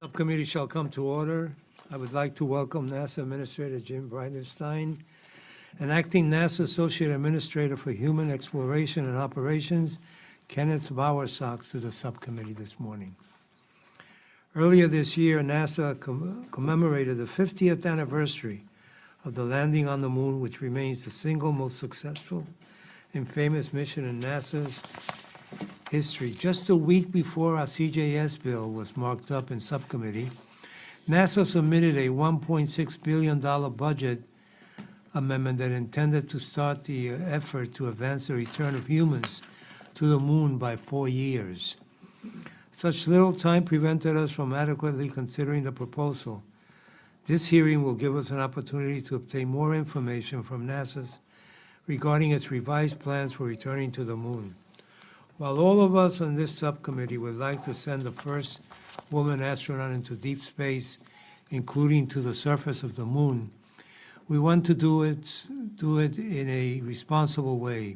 Subcommittee shall come to order. I would like to welcome NASA Administrator Jim Bridenstine and Acting NASA Associate Administrator for Human Exploration and Operations, Kenneth Bowersox, to the subcommittee this morning. Earlier this year, NASA commemorated the 50th anniversary of the landing on the moon, which remains the single most successful and famous mission in NASA's history. Just a week before our CJS bill was marked up in subcommittee, NASA submitted a $1.6 billion budget amendment that intended to start the effort to advance the return of humans to the moon by 4 years. Such little time prevented us from adequately considering the proposal. This hearing will give us an opportunity to obtain more information from NASA regarding its revised plans for returning to the moon. While all of us on this subcommittee would like to send the first woman astronaut into deep space, including to the surface of the moon, we want to do it in a responsible way,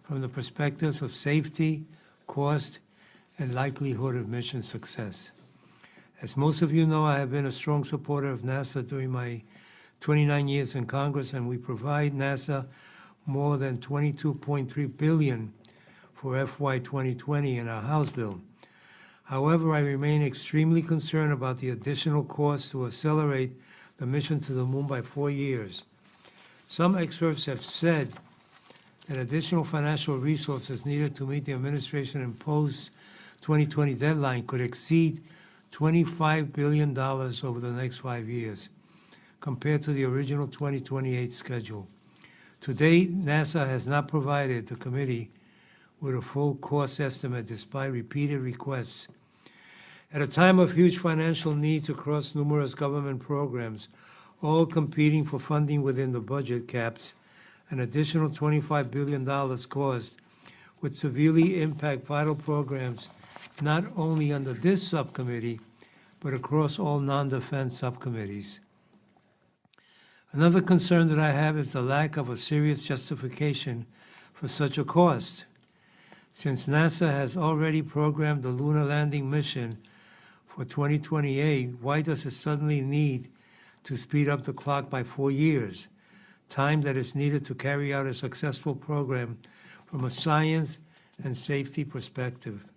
from the perspectives of safety, cost, and likelihood of mission success. As most of you know, I have been a strong supporter of NASA during my 29 years in Congress, and we provide NASA more than $22.3 billion for FY 2020 in our House bill. However, I remain extremely concerned about the additional costs to accelerate the mission to the moon by 4 years. Some experts have said that additional financial resources needed to meet the administration-imposed 2020 deadline could exceed $25 billion over the next 5 years, compared to the original 2028 schedule. To date, NASA has not provided the committee with a full cost estimate despite repeated requests. At a time of huge financial needs across numerous government programs, all competing for funding within the budget caps, an additional $25 billion cost would severely impact vital programs not only under this subcommittee, but across all non-defense subcommittees. Another concern that I have is the lack of a serious justification for such a cost. Since NASA has already programmed the lunar landing mission for 2028, why does it suddenly need to speed up the clock by 4 years, time that is needed to carry out a successful program from a science and safety perspective?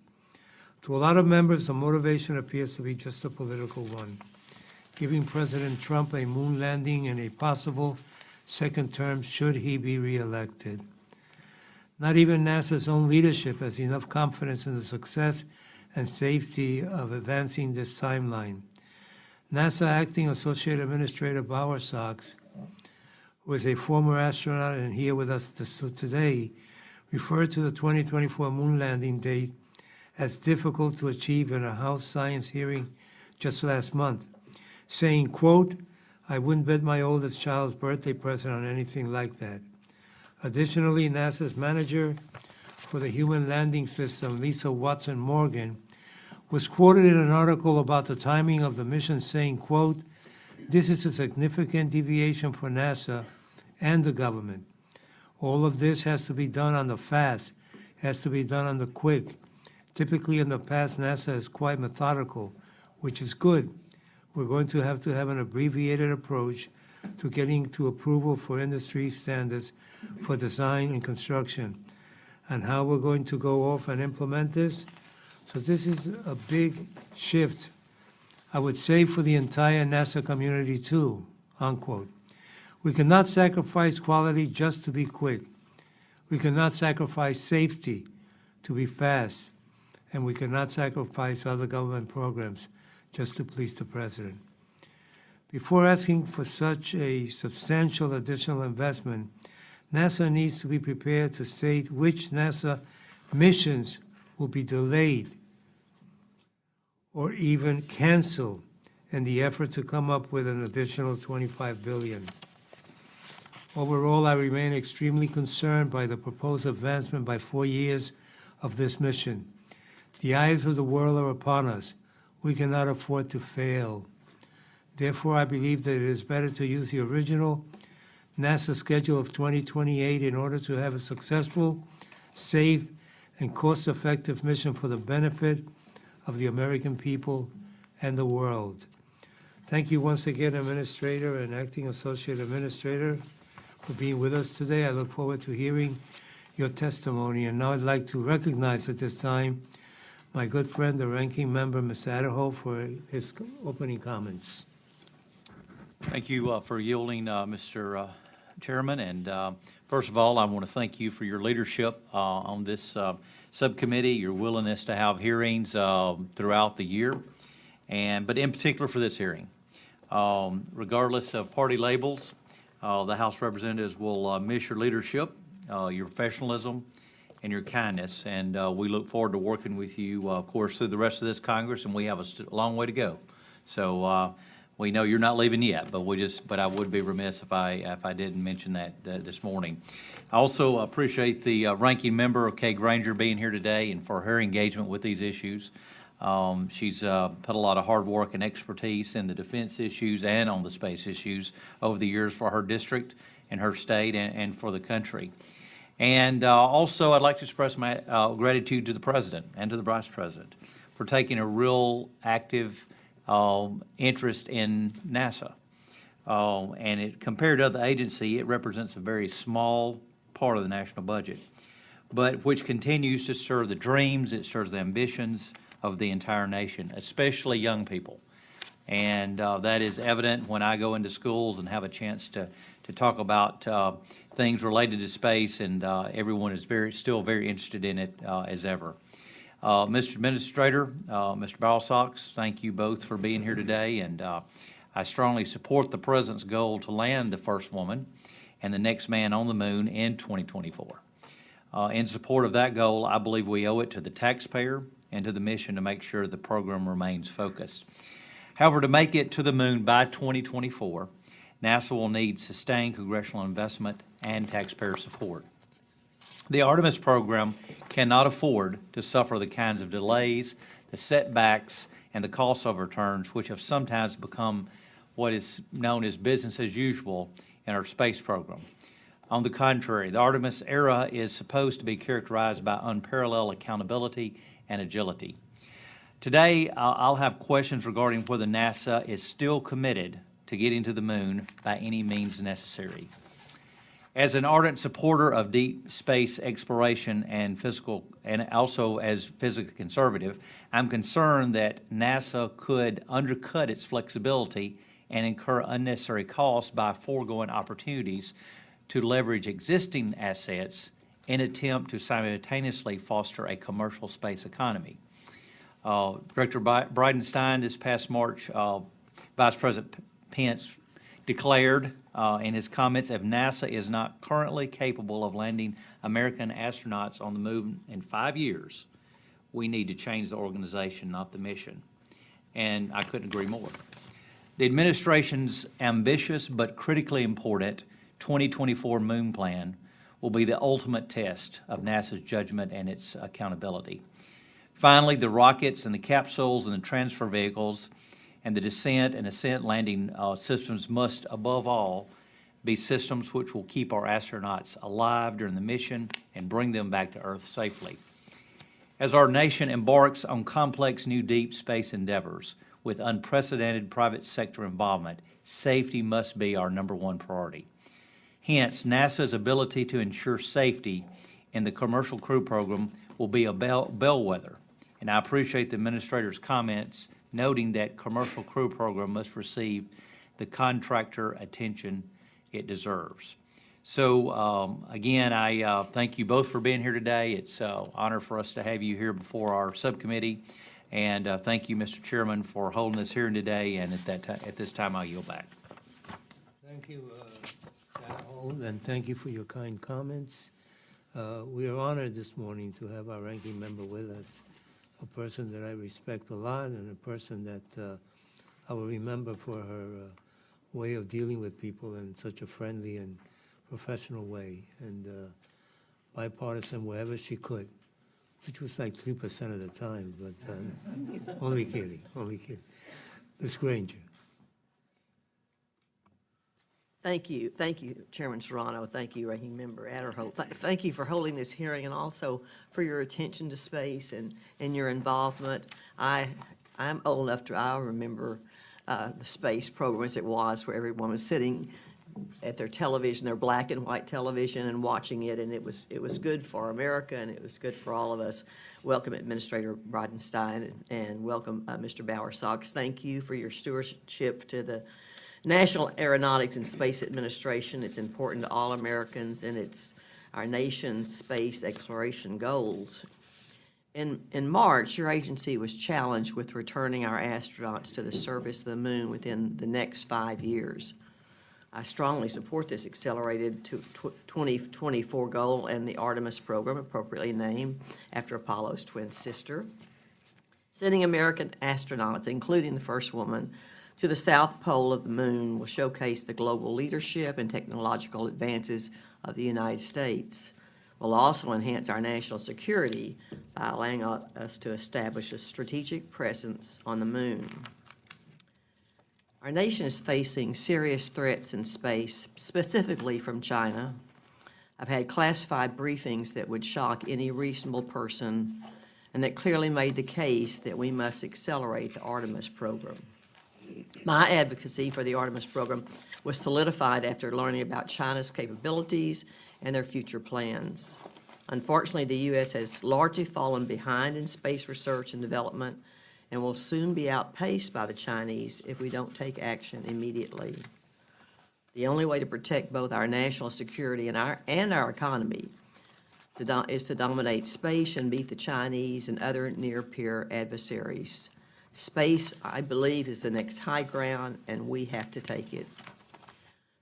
To a lot of members, the motivation appears to be just a political one, giving President Trump a moon landing and a possible second term should he be reelected. Not even NASA's own leadership has enough confidence in the success and safety of advancing this timeline. NASA Acting Associate Administrator Bowersox, who is a former astronaut and here with us today, referred to the 2024 moon landing date as difficult to achieve in a House Science hearing just last month, saying, quote, "I wouldn't bet my oldest child's birthday present on anything like that." Additionally, NASA's manager for the Human Landing System, Lisa Watson-Morgan, was quoted in an article about the timing of the mission saying, quote, "This is a significant deviation for NASA and the government. All of this has to be done on the fast, has to be done on the quick. Typically in the past, NASA is quite methodical, which is good. We're going to have an abbreviated approach to getting to approval for industry standards for design and construction, and how we're going to go off and implement this. So this is a big shift, I would say, for the entire NASA community too," unquote. "We cannot sacrifice quality just to be quick. We cannot sacrifice safety to be fast, and we cannot sacrifice other government programs just to please the President. Before asking for such a substantial additional investment, NASA needs to be prepared to state which NASA missions will be delayed or even canceled in the effort to come up with an additional $25 billion. Overall, I remain extremely concerned by the proposed advancement by 4 years of this mission. The eyes of the world are upon us. We cannot afford to fail. Therefore, I believe that it is better to use the original NASA schedule of 2028 in order to have a successful, safe, and cost-effective mission for the benefit of the American people and the world. Thank you once again, Administrator and Acting Associate Administrator, for being with us today. I look forward to hearing your testimony. And now I'd like to recognize at this time my good friend, the Ranking Member, Mr. Adderholt, for his opening comments. Thank you for yielding, Mr. Chairman. And first of all, I want to thank you for your leadership on this subcommittee, your willingness to have hearings throughout the year, but in particular for this hearing. Regardless of party labels, the House Representatives will miss your leadership, your professionalism, and your kindness. And we look forward to working with you, of course, through the rest of this Congress, and we have a long way to go. So we know you're not leaving yet, but I would be remiss if I didn't mention that this morning. I also appreciate the ranking member, Kay Granger, being here today and for her engagement with these issues. She's put a lot of hard work and expertise in the defense issues and on the space issues over the years for her district and her state and for the country. And also, I'd like to express my gratitude to the President and to the Vice President for taking a real active interest in NASA. And compared to other agencies, it represents a very small part of the national budget, but which continues to stir the dreams, it stirs the ambitions of the entire nation, especially young people. And that is evident when I go into schools and have a chance to talk about things related to space, and everyone is still very interested in it as ever. Mr. Administrator, Mr. Bowersox, thank you both for being here today, and I strongly support the President's goal to land the first woman and the next man on the moon in 2024. In support of that goal, I believe we owe it to the taxpayer and to the mission to make sure the program remains focused. However, to make it to the moon by 2024, NASA will need sustained congressional investment and taxpayer support. The Artemis program cannot afford to suffer the kinds of delays, the setbacks, and the cost overturns which have sometimes become what is known as business as usual in our space program. On the contrary, the Artemis era is supposed to be characterized by unparalleled accountability and agility. Today, I'll have questions regarding whether NASA is still committed to getting to the moon by any means necessary. As an ardent supporter of deep space exploration and also as physical conservative, I'm concerned that NASA could undercut its flexibility and incur unnecessary costs by foregoing opportunities to leverage existing assets in an attempt to simultaneously foster a commercial space economy. Director Bridenstine, this past March, Vice President Pence declared in his comments, if NASA is not currently capable of landing American astronauts on the moon in 5 years, we need to change the organization, not the mission. And I couldn't agree more. The administration's ambitious but critically important 2024 moon plan will be the ultimate test of NASA's judgment and its accountability. Finally, the rockets and the capsules and the transfer vehicles and the descent and ascent landing systems must, above all, be systems which will keep our astronauts alive during the mission and bring them back to Earth safely. As our nation embarks on complex new deep space endeavors with unprecedented private sector involvement, safety must be our #1 priority. Hence, NASA's ability to ensure safety in the Commercial Crew Program will be a bellwether. And I appreciate the Administrator's comments noting that Commercial Crew Program must receive the contractor attention it deserves. So, again, I thank you both for being here today. It's an honor for us to have you here before our subcommittee. And thank you, Mr. Chairman, for holding this hearing today. And at this time, I'll yield back. Thank you, and thank you for your kind comments. We are honored this morning to have our ranking member with us, a person that I respect a lot and a person that I will remember for her way of dealing with people in such a friendly and professional way, and bipartisan wherever she could, which was like 3% of the time, but only kidding, only kidding. Ms. Granger. Thank you, Chairman Serrano. Thank you, Ranking Member Adderholt. Thank you for holding this hearing and also for your attention to space and your involvement. I I'm old enough I remember the space program as it was, where everyone was sitting at their television, their black and white television, and watching it, and it was good for America, and it was good for all of us. Welcome, Administrator Bridenstine, and welcome, Mr. Bowersox. Thank you for your stewardship to the National Aeronautics and Space Administration. It's important to all Americans, and it's our nation's space exploration goals. In March, your agency was challenged with returning our astronauts to the surface of the moon within the next 5 years. I strongly support this accelerated to 2024 goal and the Artemis program, appropriately named after Apollo's twin sister. Sending American astronauts, including the first woman, to the south pole of the moon will showcase the global leadership and technological advances of the United States. Will also enhance our national security by allowing us to establish a strategic presence on the moon. Our nation is facing serious threats in space, specifically from China. I've had classified briefings that would shock any reasonable person and that clearly made the case that we must accelerate the Artemis program. My advocacy for the Artemis program was solidified after learning about China's capabilities and their future plans. Unfortunately, the U.S. has largely fallen behind in space research and development and will soon be outpaced by the Chinese if we don't take action immediately. The only way to protect both our national security and our economy is to dominate space and beat the Chinese and other near-peer adversaries. Space, I believe, is the next high ground, and we have to take it.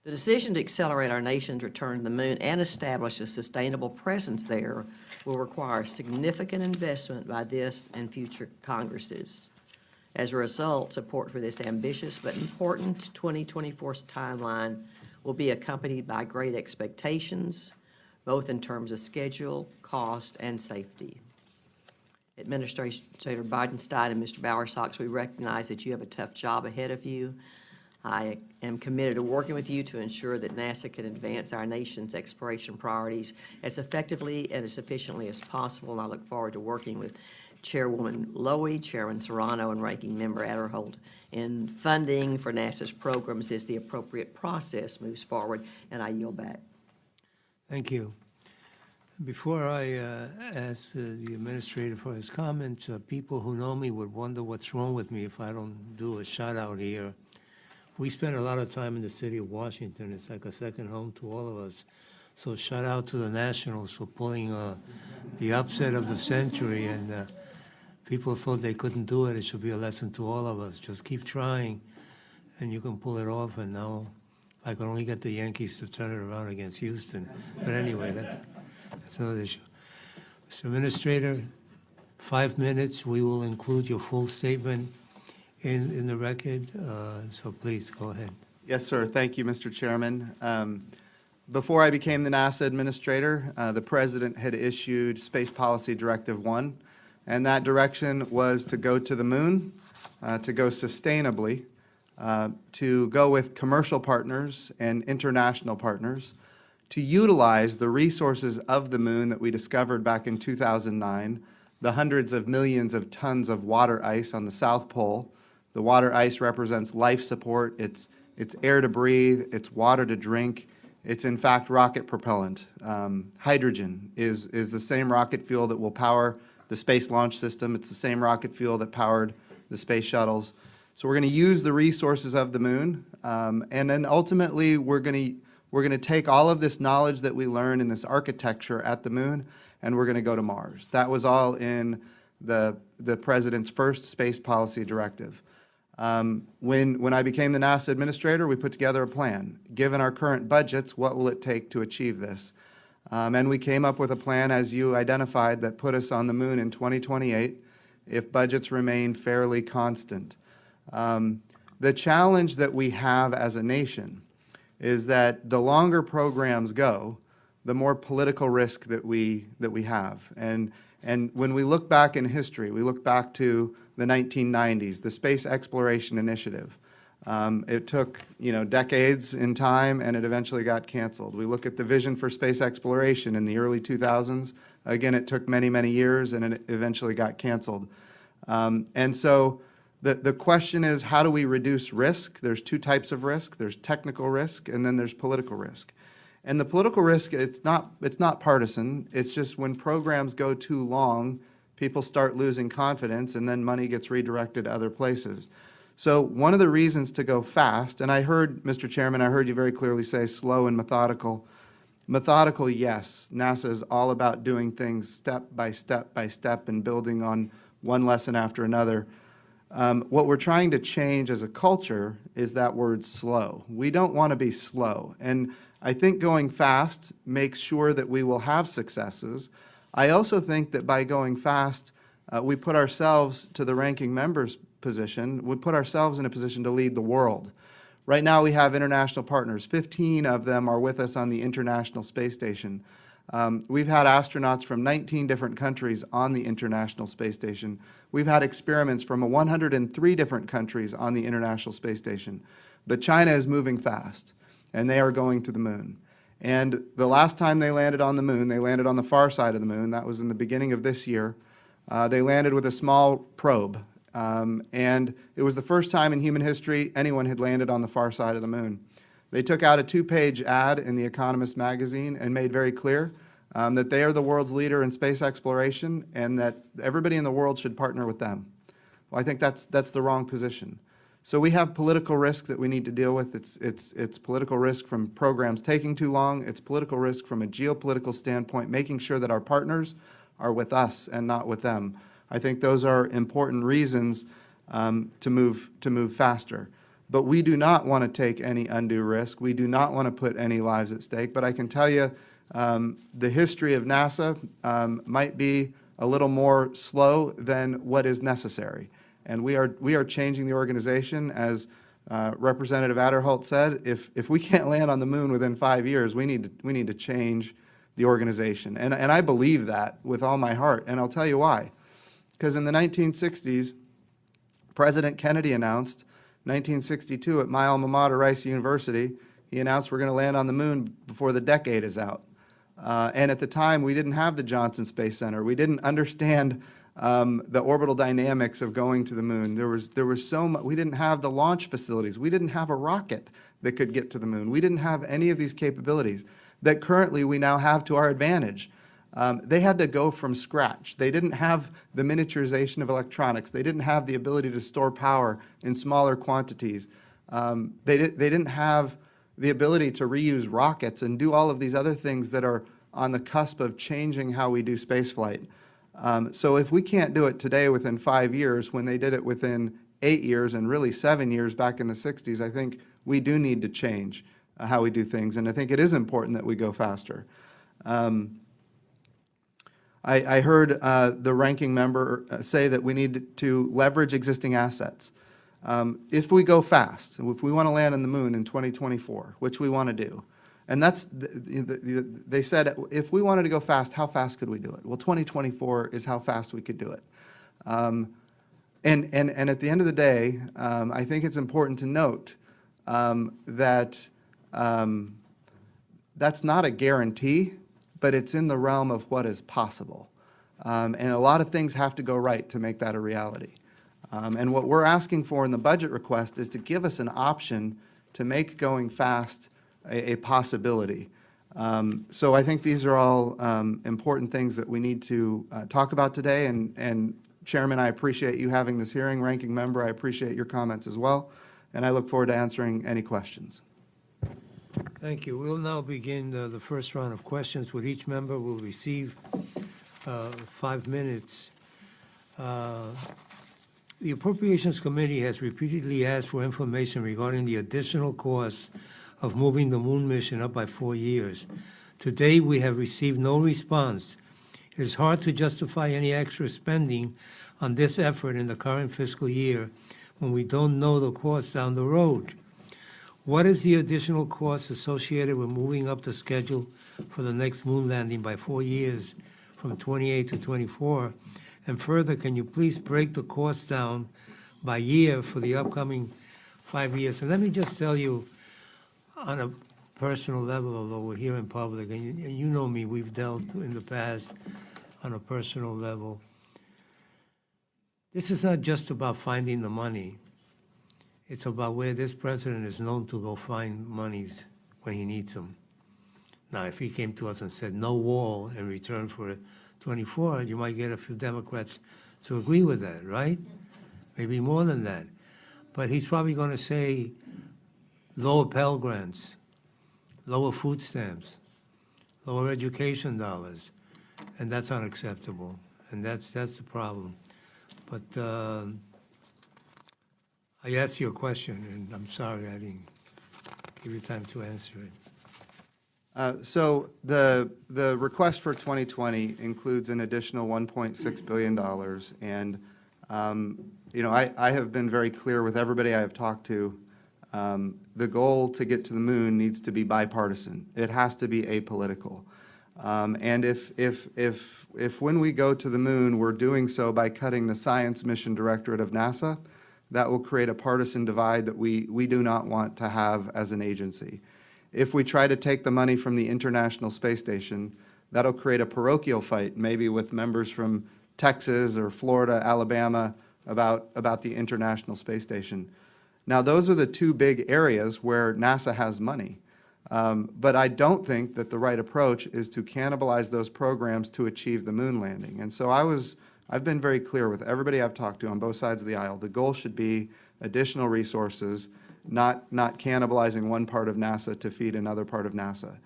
The decision to accelerate our nation's return to the moon and establish a sustainable presence there will require significant investment by this and future Congresses. As a result, support for this ambitious but important 2024 timeline will be accompanied by great expectations, both in terms of schedule, cost, and safety. Administrator Bridenstine and Mr. Bowersox, we recognize that you have a tough job ahead of you. I am committed to working with you to ensure that NASA can advance our nation's exploration priorities as effectively and as efficiently as possible, and I look forward to working with Chairwoman Lowy, Chairman Serrano, and Ranking Member Adderholt in funding for NASA's programs as the appropriate process moves forward, and I yield back. Thank you. Before I ask the administrator for his comments, people who know me would wonder what's wrong with me if I don't do a shout out here. We spend a lot of time in the city of Washington. It's like a second home to all of us. So shout out to the Nationals for pulling the upset of the century. And people thought they couldn't do it. It should be a lesson to all of us. Just keep trying, and you can pull it off. And now I can only get the Yankees to turn it around against Houston. But anyway, that's another issue. Mr. Administrator, 5 minutes. We will include your full statement in the record, so please go ahead. Yes, sir. Thank you, Mr. Chairman. Before I became the NASA administrator, the President had issued Space Policy Directive 1, and that direction was to go to the moon, to go sustainably, to go with commercial partners and international partners, to utilize the resources of the moon that we discovered back in 2009, the hundreds of millions of tons of water ice on the South Pole. The water ice represents life support. It's air to breathe. It's water to drink. It's, in fact, rocket propellant. Hydrogen is the same rocket fuel that will power the Space Launch System. It's the same rocket fuel that powered the space shuttles. So we're going to use the resources of the moon, and then ultimately we're going to take all of this knowledge that we learn in this architecture at the moon, and we're going to go to Mars. That was all in the President's first Space Policy Directive. When I became the NASA administrator, we put together a plan. Given our current budgets, what will it take to achieve this? And we came up with a plan, as you identified, that put us on the moon in 2028 if budgets remain fairly constant. The challenge that we have as a nation is that the longer programs go, the more political risk that we have. And when we look back in history, we look back to the 1990s, the Space Exploration Initiative. It took, decades in time, and it eventually got canceled. We look at the vision for space exploration in the early 2000s. Again, it took many, many years, and it eventually got canceled. And so The question is, how do we reduce risk? There's two types of risk. There's technical risk, and then there's political risk. And the political risk, it's not partisan. It's just when programs go too long, people start losing confidence, and then money gets redirected to other places. So one of the reasons to go fast, and I heard, Mr. Chairman, I heard you very clearly say slow and methodical. Methodical, yes. NASA is all about doing things step by step by step and building on one lesson after another. What we're trying to change as a culture is that word slow. We don't want to be slow. And I think going fast makes sure that we will have successes. I also think that by going fast, we put ourselves to the ranking member's position. We put ourselves in a position to lead the world. Right now we have international partners. 15 of them are with us on the International Space Station. We've had astronauts from 19 different countries on the International Space Station. We've had experiments from 103 different countries on the International Space Station. But China is moving fast, and they are going to the moon. And the last time they landed on the moon, they landed on the far side of the moon. That was in the beginning of this year. They landed with a small probe. And it was the first time in human history anyone had landed on the far side of the moon. They took out a 2-page ad in The Economist magazine and made very clear that they are the world's leader in space exploration and that everybody in the world should partner with them. Well, I think that's the wrong position. So we have political risk that we need to deal with. It's political risk from programs taking too long. It's political risk from a geopolitical standpoint, making sure that our partners are with us and not with them. I think those are important reasons to move faster. But we do not want to take any undue risk. We do not want to put any lives at stake. But I can tell you the history of NASA might be a little more slow than what is necessary. And we are changing the organization. As Representative Adderholt said, if we can't land on the moon within 5 years, we need to change the organization. And I believe that with all my heart. And I'll tell you why. Because in the 1960s, President Kennedy announced, 1962 at my alma mater, Rice University, he announced we're going to land on the moon before the decade is out. And at the time, we didn't have the Johnson Space Center. We didn't understand the orbital dynamics of going to the moon. There was so much. We didn't have the launch facilities. We didn't have a rocket that could get to the moon. We didn't have any of these capabilities that currently we now have to our advantage. They had to go from scratch. They didn't have the miniaturization of electronics. They didn't have the ability to store power in smaller quantities. They didn't have the ability to reuse rockets and do all of these other things that are on the cusp of changing how we do spaceflight. So if we can't do it today within 5 years, when they did it within 8 years and really 7 years back in the 60s, I think we do need to change how we do things. And I think it is important that we go faster. I heard the ranking member say that we need to leverage existing assets. If we go fast, if we want to land on the moon in 2024, which we want to do, and that's, they said, if we wanted to go fast, how fast could we do it? Well, 2024 is how fast we could do it. And at the end of the day, I think it's important to note that that's not a guarantee, but it's in the realm of what is possible. And a lot of things have to go right to make that a reality. And what we're asking for in the budget request is to give us an option to make going fast a possibility. So I think these are all important things that we need to talk about today. And Chairman, I appreciate you having this hearing. Ranking Member, I appreciate your comments as well. And I look forward to answering any questions. Thank you. We'll now begin the first round of questions, with each member will receive 5 minutes. The Appropriations Committee has repeatedly asked for information regarding the additional costs of moving the moon mission up by 4 years. Today, we have received no response. It is hard to justify any extra spending on this effort in the current fiscal year when we don't know the cost down the road. What is the additional cost associated with moving up the schedule for the next moon landing by 4 years from 28 to 24? And further, can you please break the cost down by year for the upcoming 5 years? And let me just tell you, on a personal level, although we're here in public, and you know me, we've dealt in the past on a personal level. This is not just about finding the money. It's about where this president is known to go find monies when he needs them. Now, if he came to us and said no wall in return for 24, you might get a few Democrats to agree with that, right? Maybe more than that. But he's probably going to say lower Pell Grants, lower food stamps, lower education dollars, and that's unacceptable. And that's the problem. But I asked you a question, and I'm sorry I didn't give you time to answer it. So the request for 2020 includes an additional $1.6 billion. And, you know, I have been very clear with everybody I have talked to. The goal to get to the moon needs to be bipartisan. It has to be apolitical. And if when we go to the moon, we're doing so by cutting the Science Mission Directorate of NASA, that will create a partisan divide that we do not want to have as an agency. If we try to take the money from the International Space Station, that'll create a parochial fight, maybe with members from Texas or Florida, Alabama, about the International Space Station. Now, those are the two big areas where NASA has money. But I don't think that the right approach is to cannibalize those programs to achieve the moon landing. And so I've been very clear with everybody I've talked to on both sides of the aisle. The goal should be additional resources, not cannibalizing one part of NASA to feed another part of NASA.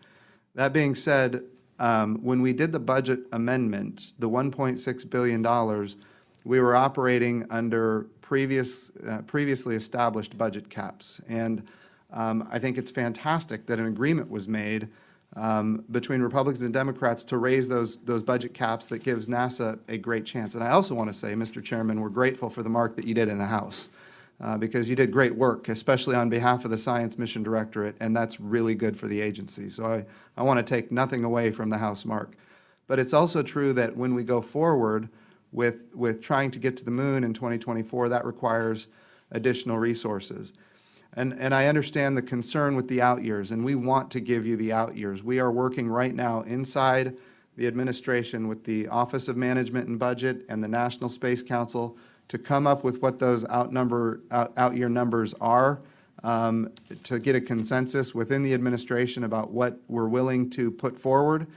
That being said, when we did the budget amendment, the $1.6 billion, we were operating under previously established budget caps. And I think it's fantastic that an agreement was made between Republicans and Democrats to raise those budget caps that gives NASA a great chance. And I also want to say, Mr. Chairman, we're grateful for the mark that you did in the House because you did great work, especially on behalf of the Science Mission Directorate, and that's really good for the agency. So I want to take nothing away from the House mark. But it's also true that when we go forward with trying to get to the moon in 2024, that requires additional resources. And I understand the concern with the out years, and we want to give you the out years. We are working right now inside the administration with the Office of Management and Budget and the National Space Council to come up with what those out year numbers are, to get a consensus within the administration about what we're willing to put forward.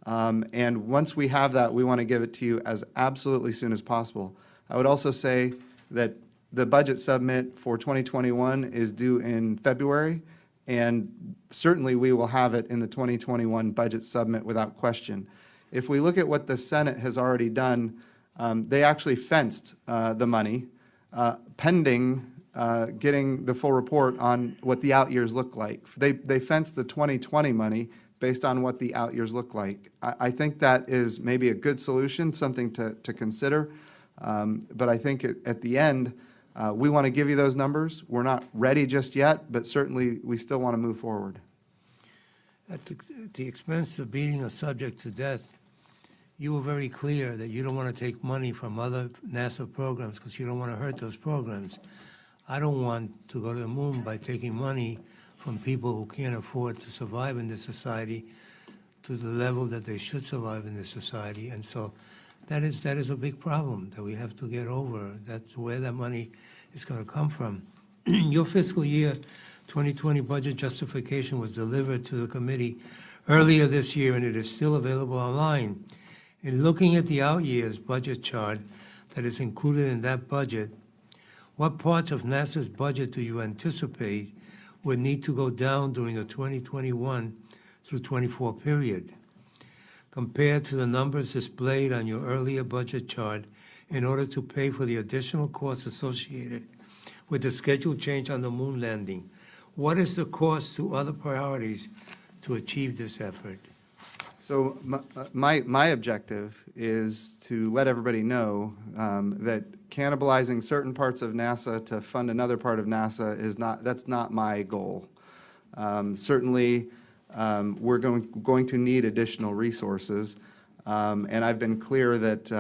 And once we have that, we want to give it to you as absolutely soon as possible. I would also say that the budget submit for 2021 is due in February, and certainly we will have it in the 2021 budget submit without question. If we look at what the Senate has already done, they actually fenced the money pending getting the full report on what the out years look like. They fenced the 2020 money based on what the out years look like. I think that is maybe a good solution, something to consider. But I think at the end, we want to give you those numbers. We're not ready just yet, but certainly we still want to move forward. At the expense of beating a subject to death, you were very clear that you don't want to take money from other NASA programs because you don't want to hurt those programs. I don't want to go to the moon by taking money from people who can't afford to survive in this society to the level that they should survive in this society. And so that is a big problem that we have to get over. That's where that money is going to come from. Your fiscal year 2020 budget justification was delivered to the committee earlier this year, and it is still available online. In looking at the out years budget chart that is included in that budget, what parts of NASA's budget do you anticipate would need to go down during the 2021 through 24 period, compared to the numbers displayed on your earlier budget chart in order to pay for the additional costs associated with the schedule change on the moon landing? What is the cost to other priorities to achieve this effort? So my objective is to let everybody know that cannibalizing certain parts of NASA to fund another part of NASA that's not my goal. Certainly, we're going to need additional resources, and I've been clear that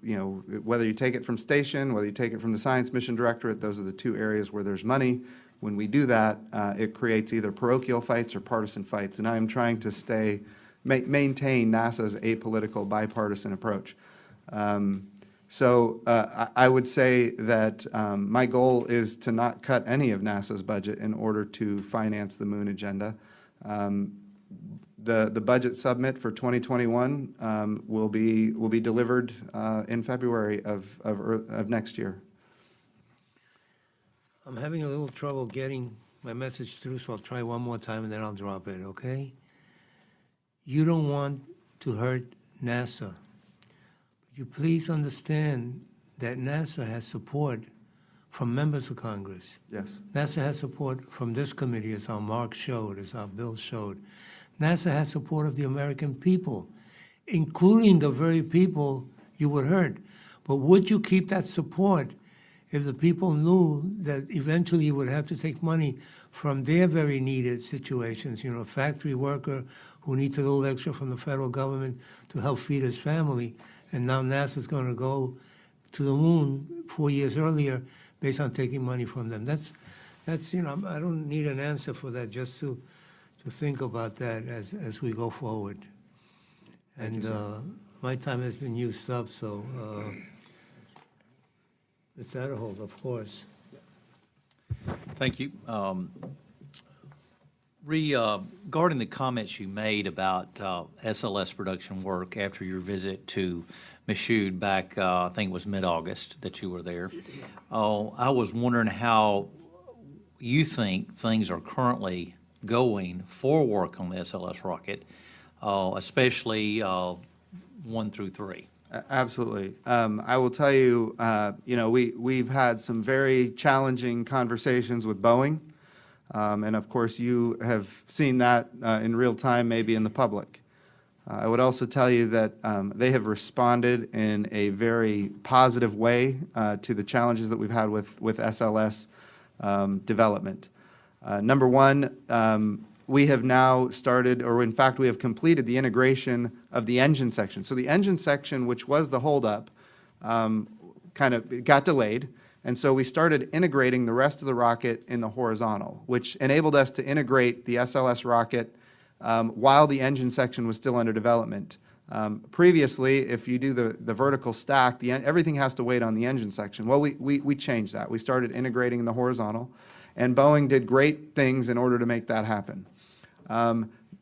you know, whether you take it from station, whether you take it from the Science Mission Directorate, those are the two areas where there's money. When we do that, it creates either parochial fights or partisan fights, and I am trying to maintain NASA's apolitical bipartisan approach. So I would say that my goal is to not cut any of NASA's budget in order to finance the moon agenda. The budget submit for 2021 will be delivered in February of next year. I'm having a little trouble getting my message through, so I'll try one more time and then I'll drop it, okay? You don't want to hurt NASA. But you please understand that NASA has support from members of Congress. Yes. NASA has support from this committee, as our Mark showed, as our Bill showed. NASA has support of the American people, including the very people you would hurt. But would you keep that support if the people knew that eventually you would have to take money from their very needed situations, you know, a factory worker who needs a little extra from the federal government to help feed his family, and now NASA's going to go to the moon 4 years earlier based on taking money from them. That's you know, I don't need an answer for that, just to think about that as we go forward. And my time has been used up, so Mr. Adderhold, of course. Thank you. Regarding the comments you made about SLS production work after your visit to Michoud back, I think it was mid-August that you were there, I was wondering how you think things are currently going for work on the SLS rocket, especially 1 through 3. Absolutely. I will tell you, you know, we've had some very challenging conversations with Boeing, and of course you have seen that in real time, maybe in the public. I would also tell you that they have responded in a very positive way to the challenges that we've had with SLS development. Number one, we have now started, or in fact, we have completed the integration of the engine section. So the engine section, which was the holdup, kind of got delayed, and so we started integrating the rest of the rocket in the horizontal, which enabled us to integrate the SLS rocket while the engine section was still under development. Previously, if you do the vertical stack, everything has to wait on the engine section. Well, we changed that. We started integrating in the horizontal, and Boeing did great things in order to make that happen.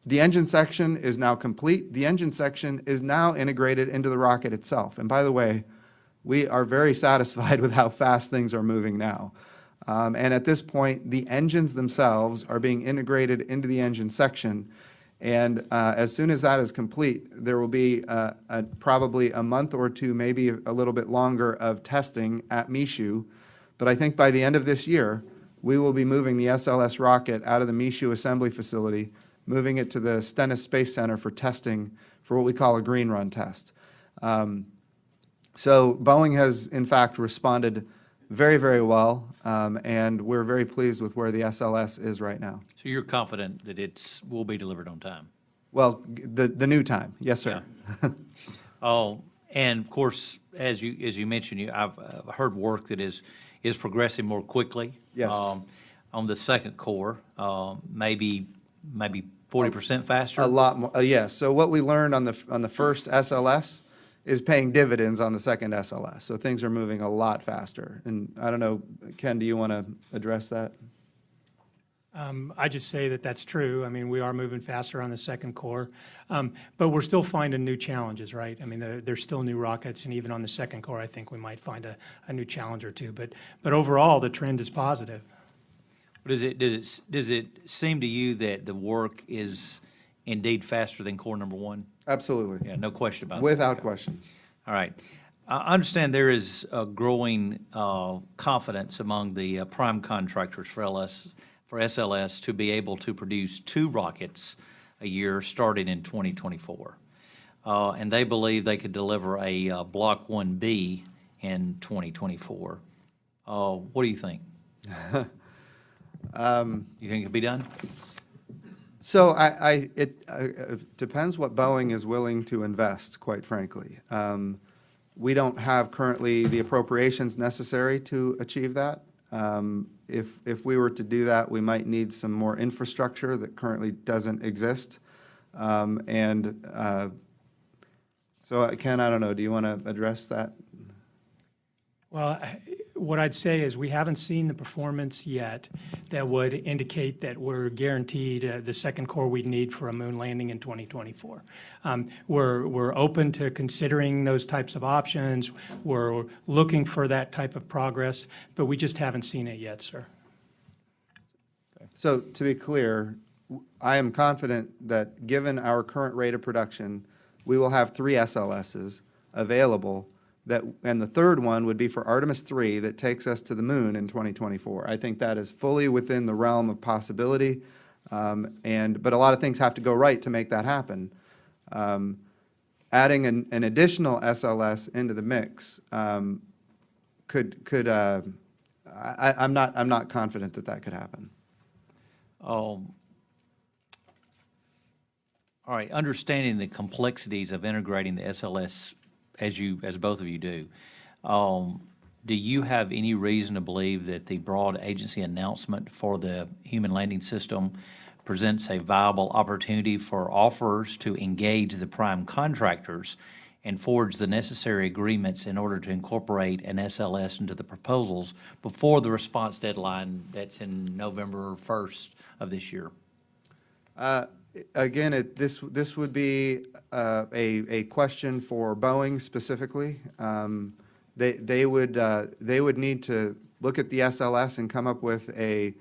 The engine section is now complete. The engine section is now integrated into the rocket itself. And by the way, we are very satisfied with how fast things are moving now. And at this point, the engines themselves are being integrated into the engine section. And as soon as that is complete, there will be probably a month or two, maybe a little bit longer, of testing at Michoud. But I think by the end of this year, we will be moving the SLS rocket out of the Michoud assembly facility, moving it to the Stennis Space Center for testing for what we call a green run test. So Boeing has, in fact, responded very, very well, and we're very pleased with where the SLS is right now. So you're confident that will be delivered on time? Well, the new time, yes, sir. Yeah. Oh, and of course, as you mentioned, I've heard work that is progressing more quickly. Yes. On the second core, maybe 40% faster. A lot more, yes. So what we learned on the first SLS is paying dividends on the second SLS. So things are moving a lot faster. And I don't know, Ken, do you want to address that? I just say that that's true. I mean, we are moving faster on the second core, but we're still finding new challenges, right? I mean, there's still new rockets, and even on the second core, I think we might find a new challenge or two. But overall, the trend is positive. Does it seem to you that the work is indeed faster than core number 1? Absolutely. Yeah, no question about that. Without question. All right. I understand there is a growing confidence among the prime contractors for SLS to be able to produce 2 rockets a year starting in 2024. And they believe they could deliver a Block 1B in 2024. What do you think? You think it could be done? So it depends what Boeing is willing to invest, quite frankly. We don't have currently the appropriations necessary to achieve that. If we were to do that, we might need some more infrastructure that currently doesn't exist. So Ken, I don't know, do you want to address that? Well, what I'd say is we haven't seen the performance yet that would indicate that we're guaranteed the second core we'd need for a moon landing in 2024. We're open to considering those types of options. We're looking for that type of progress, but we just haven't seen it yet, sir. So to be clear, I am confident that given our current rate of production, we will have 3 SLSs available that, and the third one would be for Artemis 3 that takes us to the moon in 2024. I think that is fully within the realm of possibility, but a lot of things have to go right to make that happen. Adding an additional SLS into the mix I'm not confident that that could happen. All right, understanding the complexities of integrating the SLS as both of you do you have any reason to believe that the broad agency announcement for the human landing system presents a viable opportunity for offerers to engage the prime contractors and forge the necessary agreements in order to incorporate an SLS into the proposals before the response deadline that's in November 1st of this year? Again, this would be a question for Boeing specifically. They would need to look at the SLS and come up with an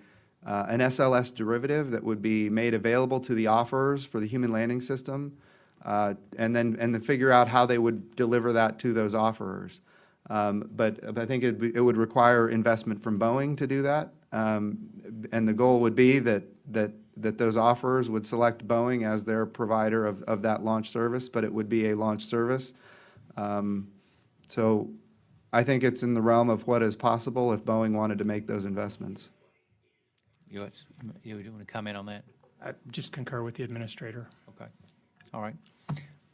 SLS derivative that would be made available to the offerers for the human landing system, and then figure out how they would deliver that to those offerers. But I think it would require investment from Boeing to do that, and the goal would be that those offerers would select Boeing as their provider of that launch service, but it would be a launch service. So I think it's in the realm of what is possible if Boeing wanted to make those investments. You want to comment on that? I just concur with the administrator. Okay. All right.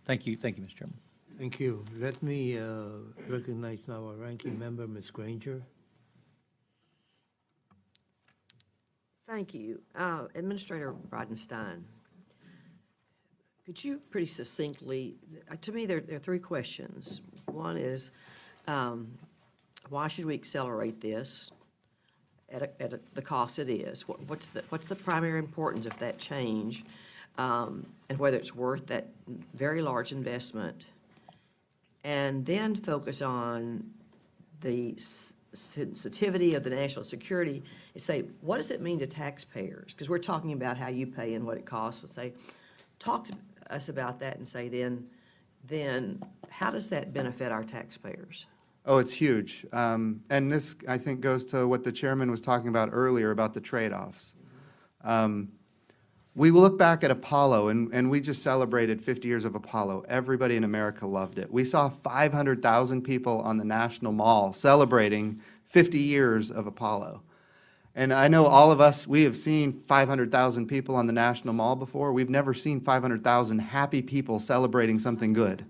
Thank you, Mr. Chairman. Thank you. Let me recognize now our ranking member, Ms. Granger. Thank you. Administrator Bridenstine, could you pretty succinctly, to me, there are 3 questions. One is, why should we accelerate this at the cost it is? What's the primary importance of that change, and whether it's worth that very large investment? And then focus on the sensitivity of the national security and say, what does it mean to taxpayers? Because we're talking about how you pay and what it costs. Let's say, talk to us about that and say, then how does that benefit our taxpayers? Oh, it's huge. And this, I think, goes to what the chairman was talking about earlier about the trade-offs. We look back at Apollo, and we just celebrated 50 years of Apollo. Everybody in America loved it. We saw 500,000 people on the National Mall celebrating 50 years of Apollo. And I know all of us, we have seen 500,000 people on the National Mall before. We've never seen 500,000 happy people celebrating something good.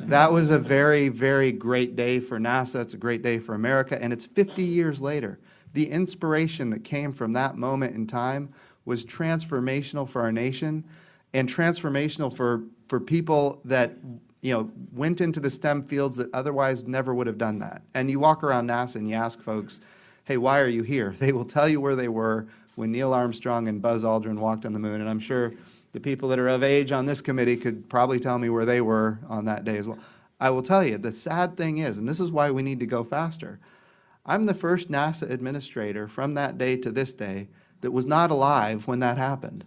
That was a very, very great day for NASA. It's a great day for America, and it's 50 years later. The inspiration that came from that moment in time was transformational for our nation and transformational for people that, went into the STEM fields that otherwise never would have done that. And you walk around NASA and you ask folks, hey, why are you here? They will tell you where they were when Neil Armstrong and Buzz Aldrin walked on the moon. And I'm sure the people that are of age on this committee could probably tell me where they were on that day as well. I will tell you, the sad thing is, and this is why we need to go faster, I'm the first NASA administrator from that day to this day that was not alive when that happened.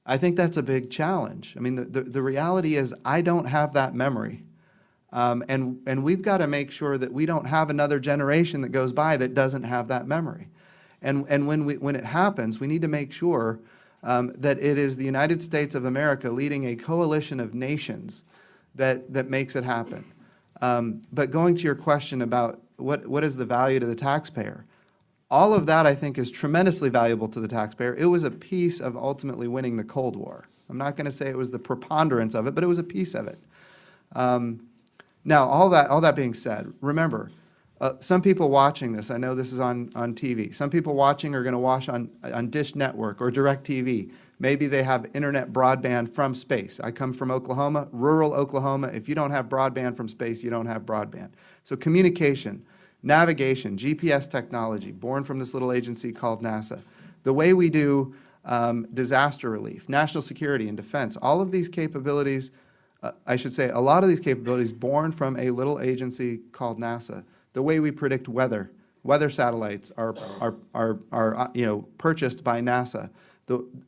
I think that's a big challenge. I mean, the reality is I don't have that memory. And we've got to make sure that we don't have another generation that goes by that doesn't have that memory. And when it happens, we need to make sure that it is the United States of America leading a coalition of nations that makes it happen. But going to your question about what is the value to the taxpayer, all of that, I think, is tremendously valuable to the taxpayer. It was a piece of ultimately winning the Cold War. I'm not going to say it was the preponderance of it, but it was a piece of it. Now, all that being said, remember, some people watching this, I know this is on TV, some people watching are going to watch on Dish Network or DirecTV. Maybe they have internet broadband from space. I come from Oklahoma, rural Oklahoma. If you don't have broadband from space, you don't have broadband. So communication. navigation, GPS technology, born from this little agency called NASA, the way we do disaster relief, national security and defense, all of these capabilities, I should say, a lot of these capabilities born from a little agency called NASA. The way we predict weather satellites are purchased by NASA.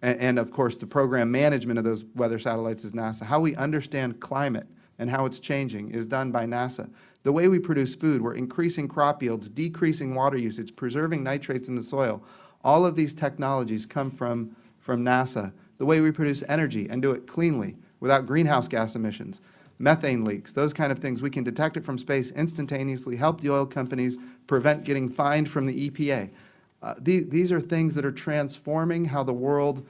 And of course, the program management of those weather satellites is NASA. How we understand climate and how it's changing is done by NASA. The way we produce food, we're increasing crop yields, decreasing water usage, preserving nitrates in the soil. All of these technologies come from NASA. The way we produce energy and do it cleanly without greenhouse gas emissions, methane leaks, those kind of things. We can detect it from space instantaneously, help the oil companies prevent getting fined from the EPA. These are things that are transforming how the world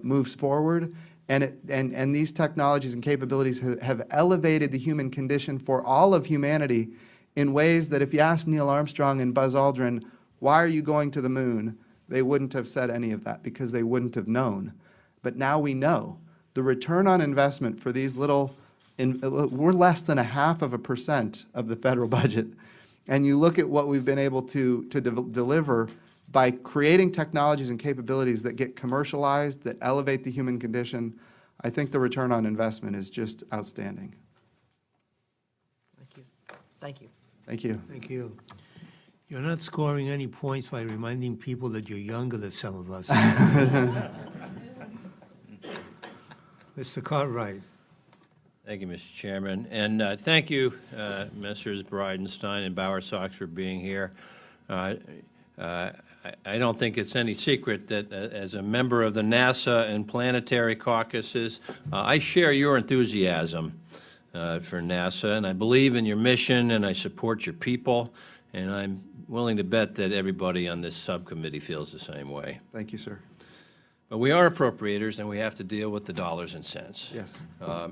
moves forward, and these technologies and capabilities have elevated the human condition for all of humanity in ways that if you ask Neil Armstrong and Buzz Aldrin, why are you going to the moon? They wouldn't have said any of that because they wouldn't have known. But now we know. The return on investment for these little, we're less than 0.5% of the federal budget. And you look at what we've been able to deliver by creating technologies and capabilities that get commercialized, that elevate the human condition. I think the return on investment is just outstanding. Thank you. Thank you. Thank you. Thank you. You're not scoring any points by reminding people that you're younger than some of us. Mr. Cartwright. Thank you, Mr. Chairman. And thank you, Messrs. Bridenstine and Bowersox, for being here. I don't think it's any secret that as a member of the NASA and planetary caucuses, I share your enthusiasm for NASA, and I believe in your mission, and I support your people, and I'm willing to bet that everybody on this subcommittee feels the same way. Thank you, sir. But we are appropriators, and we have to deal with the dollars and cents. Yes.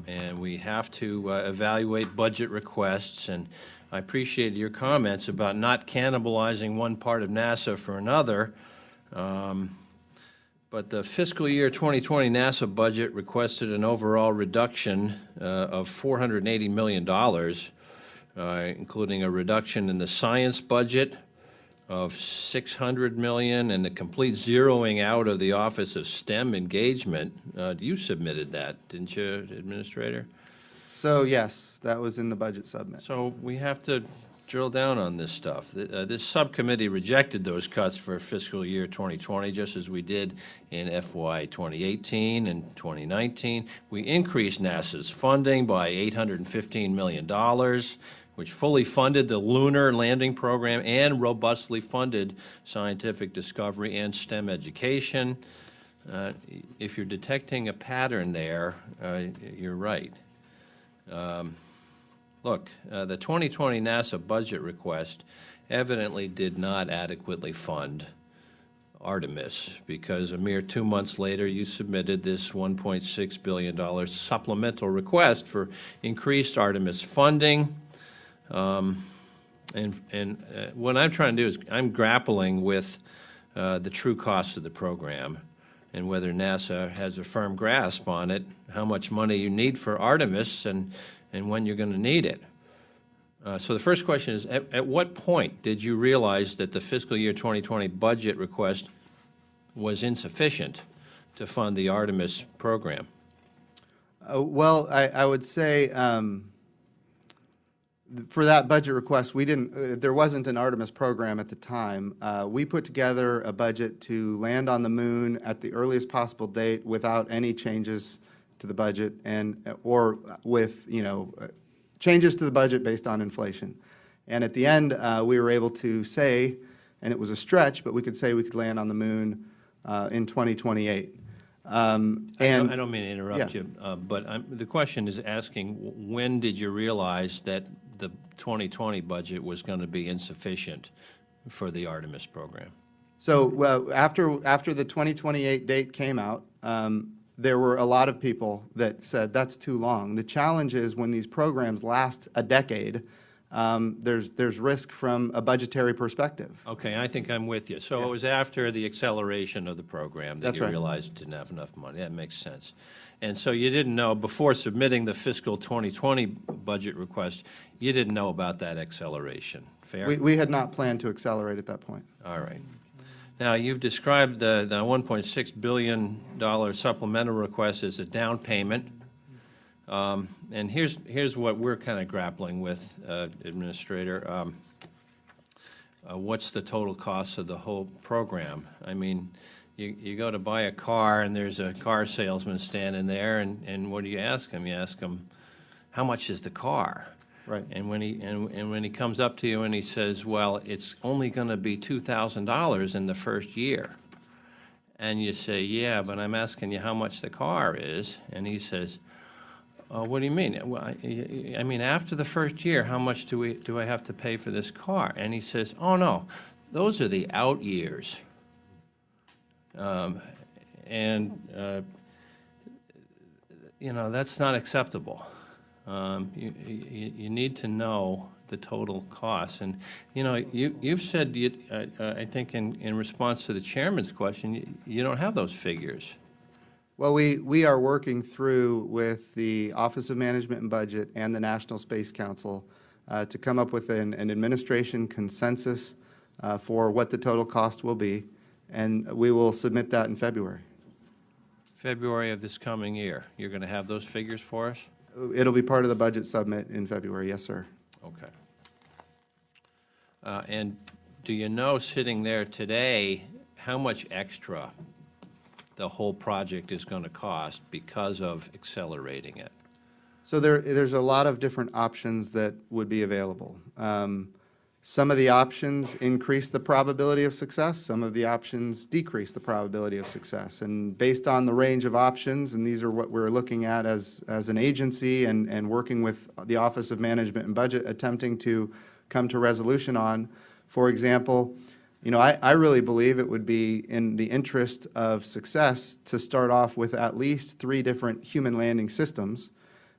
And we have to evaluate budget requests, and I appreciate your comments about not cannibalizing one part of NASA for another. But the fiscal year 2020 NASA budget requested an overall reduction of $480 million, including a reduction in the science budget of $600 million and the complete zeroing out of the Office of STEM Engagement. You submitted that, didn't you, Administrator? So yes, that was in the budget submit. So we have to drill down on this stuff. This subcommittee rejected those cuts for fiscal year 2020, just as we did in FY 2018 and 2019. We increased NASA's funding by $815 million, which fully funded the lunar landing program and robustly funded scientific discovery and STEM education. If you're detecting a pattern there, you're right. Look, the 2020 NASA budget request evidently did not adequately fund Artemis, because a mere 2 months later, you submitted this $1.6 billion supplemental request for increased Artemis funding. What I'm trying to do is I'm grappling with the true cost of the program and whether NASA has a firm grasp on it, how much money you need for Artemis, and when you're going to need it. So the first question is, at what point did you realize that the fiscal year 2020 budget request was insufficient to fund the Artemis program? Well, I would say for that budget request, we didn't. There wasn't an Artemis program at the time. We put together a budget to land on the moon at the earliest possible date without any changes to the budget, or with changes to the budget based on inflation. And at the end, we were able to say, and it was a stretch, but we could say we could land on the moon in 2028. I don't mean to interrupt Yeah. you, but the question is asking, when did you realize that the 2020 budget was going to be insufficient for the Artemis program? So after the 2028 date came out, there were a lot of people that said that's too long. The challenge is when these programs last a decade, there's risk from a budgetary perspective. Okay, I think I'm with you. So it was after the acceleration of the program that That's you right. realized you didn't have enough money. That makes sense. And so you didn't know, before submitting the fiscal 2020 budget request, you didn't know about that acceleration. Fair? We had not planned to accelerate at that point. All right. Now, you've described the $1.6 billion supplemental request as a down payment. And here's what we're kind of grappling with, Administrator. What's the total cost of the whole program? I mean, you go to buy a car, and there's a car salesman standing there, and what do you ask him? You ask him, how much is the car? Right. And when he comes up to you and he says, well, it's only going to be $2,000 in the first year. And you say, yeah, but I'm asking you how much the car is. And he says, what do you mean? Well, I mean, after the first year, how much do I have to pay for this car? And he says, oh, no, those are the out years. That's not acceptable. You need to know the total cost. And, you've said, I think in response to the chairman's question, you don't have those figures. Well, we are working through with the Office of Management and Budget and the National Space Council to come up with an administration consensus for what the total cost will be, and we will submit that in February. February of this coming year, you're going to have those figures for us? It'll be part of the budget submit in February, yes, sir. Okay. And do you know, sitting there today, how much extra the whole project is going to cost because of accelerating it? So there's a lot of different options that would be available. Some of the options increase the probability of success. Some of the options decrease the probability of success. And based on the range of options, and these are what we're looking at as an agency and working with the Office of Management and Budget, attempting to come to resolution on. For example, I really believe it would be in the interest of success to start off with at least 3 different human landing systems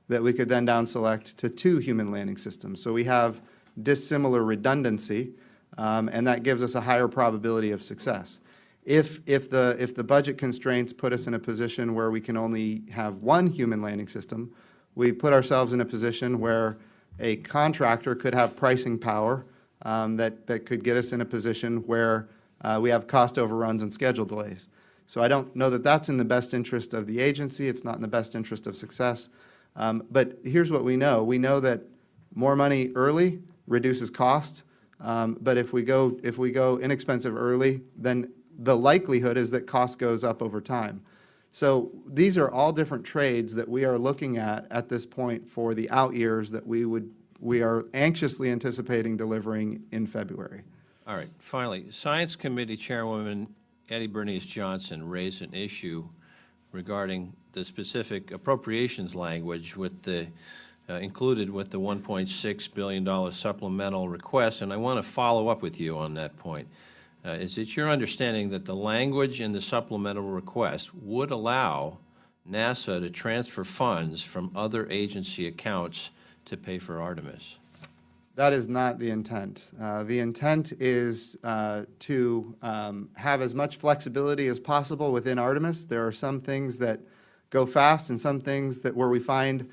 that we could then down select to 2 human landing systems. So we have dissimilar redundancy, and that gives us a higher probability of success. If the budget constraints put us in a position where we can only have 1 human landing system, we put ourselves in a position where a contractor could have pricing power that could get us in a position where we have cost overruns and schedule delays. So I don't know that that's in the best interest of the agency. It's not in the best interest of success. But here's what we know. We know that more money early reduces cost, but if we go inexpensive early, then the likelihood is that cost goes up over time. So these are all different trades that we are looking at this point for the out years that we are anxiously anticipating delivering in February. All right, finally, Science Committee Chairwoman Eddie Bernice Johnson raised an issue regarding the specific appropriations language with the included with the $1.6 billion supplemental request, and I want to follow up with you on that point. Is it your understanding that the language in the supplemental request would allow NASA to transfer funds from other agency accounts to pay for Artemis? That is not the intent. The intent is to have as much flexibility as possible within Artemis. There are some things that go fast and some things where we find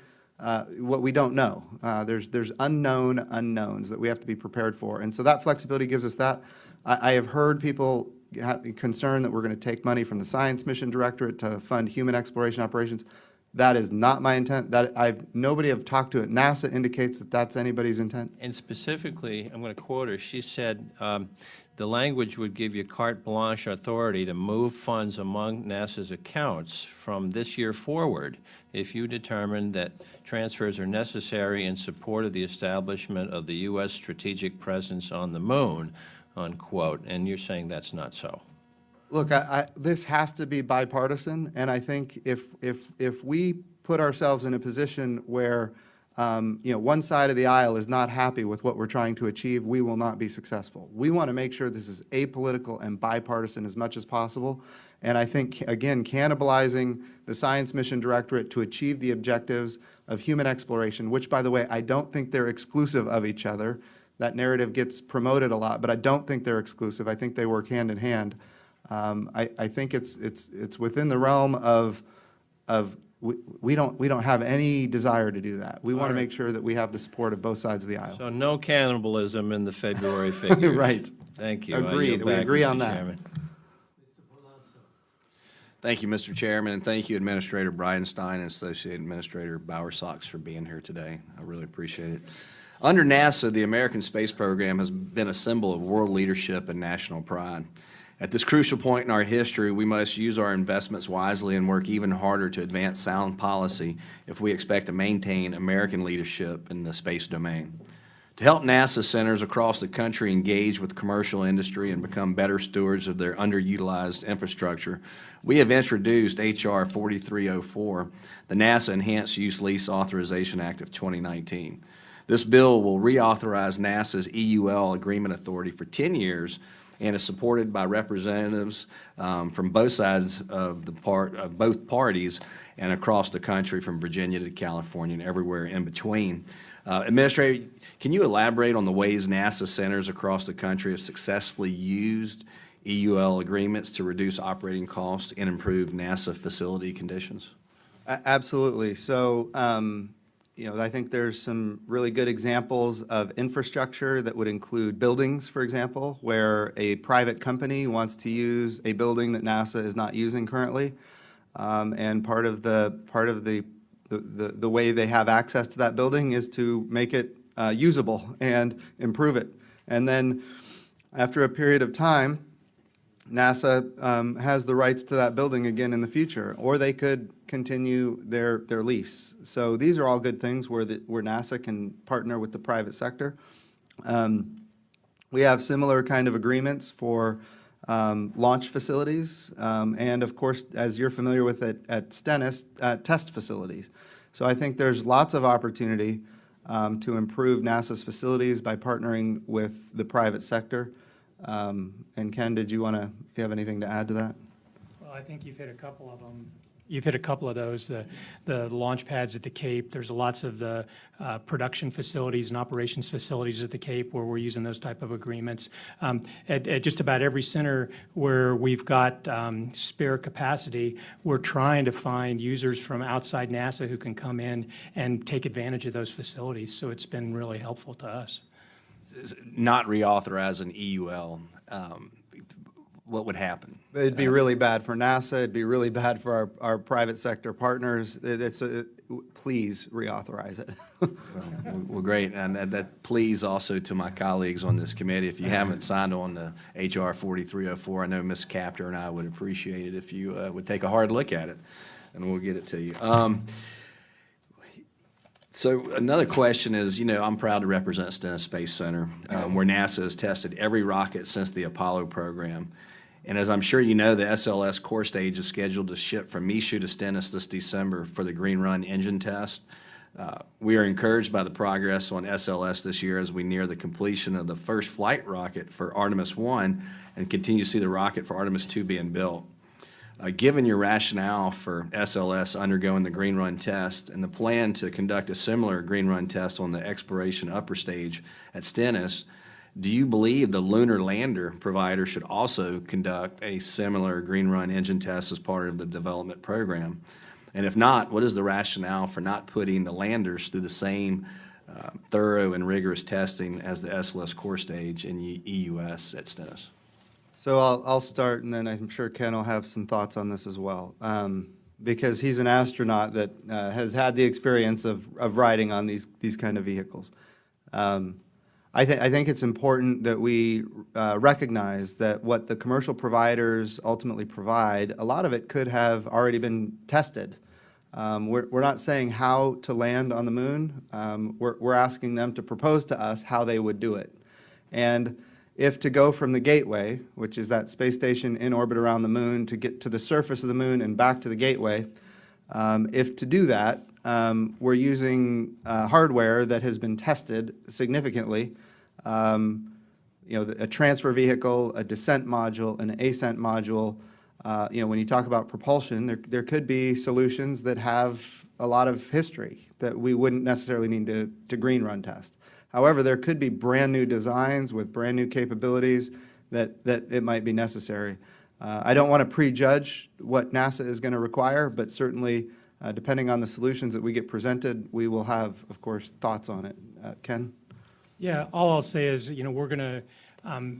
what we don't know. There's unknown unknowns that we have to be prepared for. And so that flexibility gives us that. I have heard people concerned that we're going to take money from the Science Mission Directorate to fund human exploration operations. That is not my intent. Nobody I've talked to at NASA indicates that that's anybody's intent. And specifically, I'm going to quote her, she said, the language would give you carte blanche authority to move funds among NASA's accounts from this year forward if you determine that transfers are necessary in support of the establishment of the U.S. strategic presence on the moon, unquote. And you're saying that's not so? Look, this has to be bipartisan, and I think if we put ourselves in a position where one side of the aisle is not happy with what we're trying to achieve, we will not be successful. We want to make sure this is apolitical and bipartisan as much as possible. And I think, again, cannibalizing the Science Mission Directorate to achieve the objectives of human exploration, which, by the way, I don't think they're exclusive of each other. That narrative gets promoted a lot, but I don't think they're exclusive. I think they work hand in hand. I think it's within the realm of we don't have any desire to do that. We want to make sure that we have the support of both sides of the aisle. So no cannibalism in the February figures. Right. Thank you. I Agreed. yield We back, agree Mr. on that. Chairman. Thank you, Mr. Chairman, and thank you, Administrator Bridenstine and Associate Administrator Bowersox, for being here today. I really appreciate it. Under NASA, the American space program has been a symbol of world leadership and national pride. At this crucial point in our history, we must use our investments wisely and work even harder to advance sound policy if we expect to maintain American leadership in the space domain. To help NASA centers across the country engage with commercial industry and become better stewards of their underutilized infrastructure, we have introduced H.R. 4304, the NASA Enhanced Use Lease Authorization Act of 2019. This bill will reauthorize NASA's EUL agreement authority for 10 years and is supported by representatives from both sides of both parties and across the country, from Virginia to California and everywhere in between. Administrator, can you elaborate on the ways NASA centers across the country have successfully used EUL agreements to reduce operating costs and improve NASA facility conditions? Absolutely. So, I think there's some really good examples of infrastructure that would include buildings, for example, where a private company wants to use a building that NASA is not using currently, and part of the way they have access to that building is to make it usable and improve it. And then, after a period of time, NASA has the rights to that building again in the future, or they could continue their lease. So these are all good things where NASA can partner with the private sector. We have similar kind of agreements for launch facilities, and of course, as you're familiar with at Stennis, test facilities. So I think there's lots of opportunity to improve NASA's facilities by partnering with the private sector. And Ken, do you have anything to add to that? Well, I think you've hit a couple of them. You've hit a couple of those, the launch pads at the Cape. There's lots of the production facilities and operations facilities at the Cape where we're using those type of agreements. At just about every center where we've got spare capacity, we're trying to find users from outside NASA who can come in and take advantage of those facilities. So it's been really helpful to us. Not reauthorize an EUL, what would happen? It'd be really bad for NASA. It'd be really bad for our private sector partners. Please reauthorize it. Well, great, and that please also to my colleagues on this committee, if you haven't signed on to H.R. 4304, I know Ms. Capter and I would appreciate it if you would take a hard look at it, and we'll get it to you. So another question is, I'm proud to represent Stennis Space Center, where NASA has tested every rocket since the Apollo program. And as I'm sure you know, the SLS core stage is scheduled to ship from Michoud to Stennis this December for the Green Run engine test. We are encouraged by the progress on SLS this year as we near the completion of the first flight rocket for Artemis 1 and continue to see the rocket for Artemis 2 being built. Given your rationale for SLS undergoing the Green Run test and the plan to conduct a similar Green Run test on the exploration upper stage at Stennis, do you believe the lunar lander provider should also conduct a similar Green Run engine test as part of the development program? And if not, what is the rationale for not putting the landers through the same thorough and rigorous testing as the SLS core stage in EUS at Stennis? So I'll start, and then I'm sure Ken will have some thoughts on this as well, because he's an astronaut that has had the experience of riding on these kind of vehicles. I think it's important that we recognize that what the commercial providers ultimately provide, a lot of it could have already been tested. We're not saying how to land on the moon. We're asking them to propose to us how they would do it. And if to go from the gateway, which is that space station in orbit around the moon, to get to the surface of the moon and back to the gateway, if to do that, we're using hardware that has been tested significantly, a transfer vehicle, a descent module, an ascent module, When you talk about propulsion, there could be solutions that have a lot of history that we wouldn't necessarily need to green run test. However, there could be brand-new designs with brand-new capabilities that it might be necessary. I don't want to prejudge what NASA is going to require, but certainly, depending on the solutions that we get presented, we will have, of course, thoughts on it. Ken? Yeah, all I'll say is, we're going to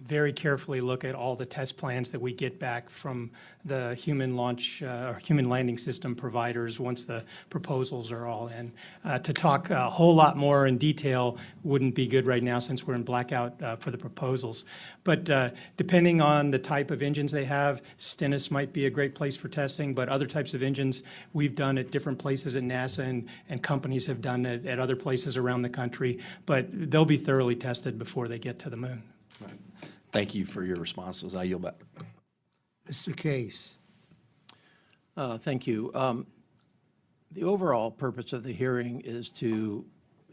very carefully look at all the test plans that we get back from the human launch or human landing system providers once the proposals are all in. To talk a whole lot more in detail wouldn't be good right now since we're in blackout for the proposals. But depending on the type of engines they have, Stennis might be a great place for testing, but other types of engines we've done at different places at NASA and companies have done it at other places around the country, but they'll be thoroughly tested before they get to the moon. Thank you for your responses. I yield back. Mr. Case. Thank you. The overall purpose of the hearing is to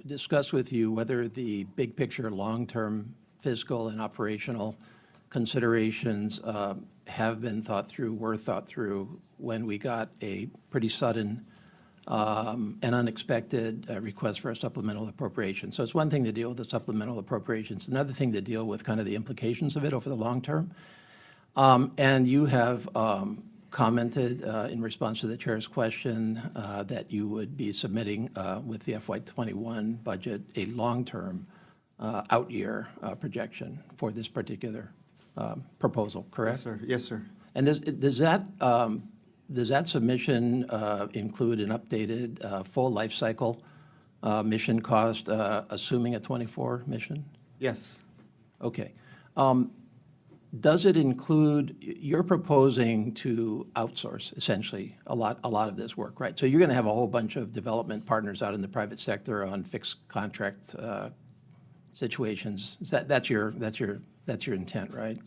discuss with you whether the big picture, long-term fiscal and operational considerations have been thought through, were thought through when we got a pretty sudden and unexpected request for a supplemental appropriation. So it's one thing to deal with the supplemental appropriations, another thing to deal with kind of the implications of it over the long term. And you have commented in response to the chair's question that you would be submitting with the FY21 budget a long-term out-year projection for this particular proposal, correct? Yes, sir. Yes, sir. And does that submission include an updated full life cycle mission cost, assuming a 24 mission? Yes. Okay. Does it include, you're proposing to outsource essentially a lot of this work, right? So you're going to have a whole bunch of development partners out in the private sector on fixed contract situations. That's your intent, right?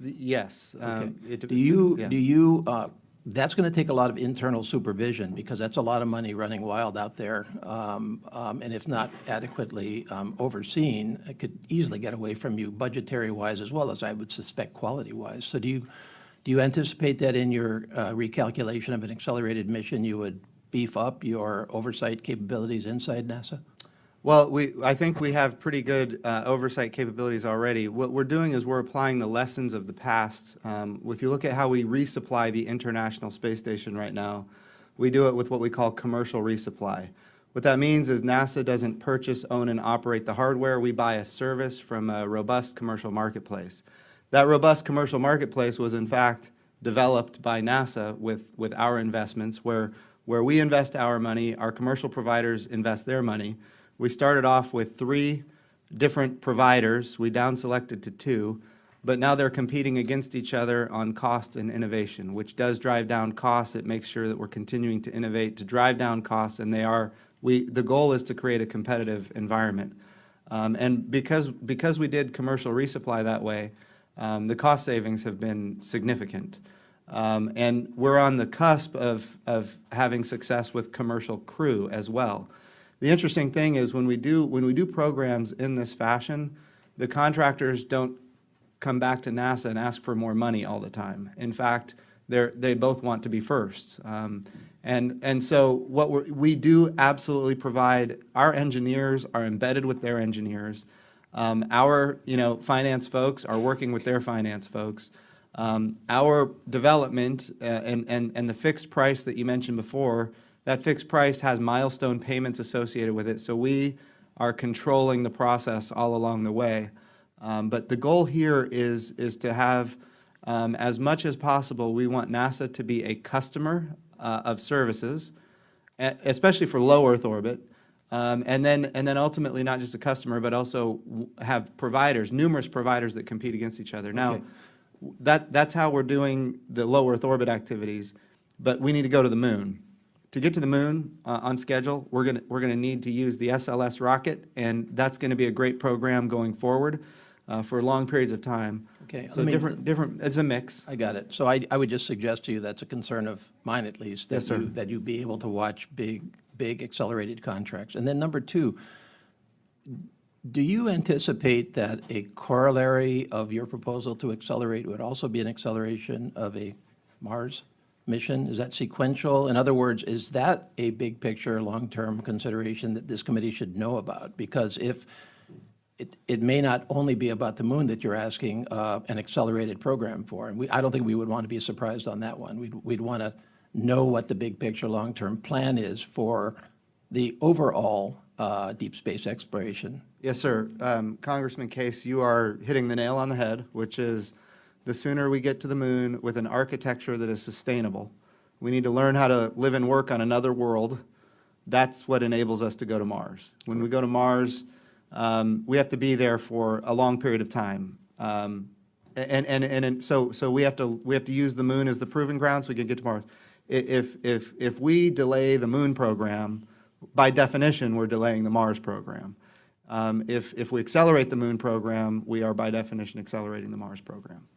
Yes. Okay. Yeah. That's going to take a lot of internal supervision because that's a lot of money running wild out there. And if not adequately overseen, it could easily get away from you budgetary-wise as well as I would suspect quality-wise. So do you anticipate that in your recalculation of an accelerated mission, you would beef up your oversight capabilities inside NASA? Well, I think we have pretty good oversight capabilities already. What we're doing is we're applying the lessons of the past. If you look at how we resupply the International Space Station right now, we do it with what we call commercial resupply. What that means is NASA doesn't purchase, own, and operate the hardware. We buy a service from a robust commercial marketplace. That robust commercial marketplace was, in fact, developed by NASA with our investments, where we invest our money, our commercial providers invest their money. We started off with 3 different providers. We down-selected to 2, but now they're competing against each other on cost and innovation, which does drive down costs. It makes sure that we're continuing to innovate to drive down costs, and the goal is to create a competitive environment. And because we did commercial resupply that way, the cost savings have been significant. And we're on the cusp of having success with commercial crew as well. The interesting thing is when we do programs in this fashion, the contractors don't come back to NASA and ask for more money all the time. In fact, they both want to be first. And so we do absolutely provide, our engineers are embedded with their engineers. Our finance folks are working with their finance folks. Our development and the fixed price that you mentioned before, that fixed price has milestone payments associated with it, so we are controlling the process all along the way. But the goal here is to have, as much as possible, we want NASA to be a customer of services, especially for low Earth orbit, and then ultimately not just a customer, but also have providers, numerous providers that compete against each other. Now, that's how we're doing the low Earth orbit activities, but we need to go to the moon. To get to the moon on schedule, we're gonna need to use the SLS rocket, and that's gonna be a great program going forward for long periods of time. Okay, So different. It's a mix. I got it. So I would just suggest to you that's a concern of mine at least, Yes, sir. that you be able to watch big accelerated contracts. And then number 2, do you anticipate that a corollary of your proposal to accelerate would also be an acceleration of a Mars mission? Is that sequential? In other words, is that a big picture, long-term consideration that this committee should know about? Because if it may not only be about the moon that you're asking an accelerated program for, and I don't think we would want to be surprised on that one. We'd want to know what the big picture, long-term plan is for the overall deep space exploration. Yes, sir. Congressman Case, you are hitting the nail on the head, which is the sooner we get to the moon with an architecture that is sustainable. We need to learn how to live and work on another world. That's what enables us to go to Mars. When we go to Mars, we have to be there for a long period of time. So we have to use the moon as the proving ground so we can get to Mars. If we delay the moon program, by definition, we're delaying the Mars program. If we accelerate the moon program, we are by definition accelerating the Mars program.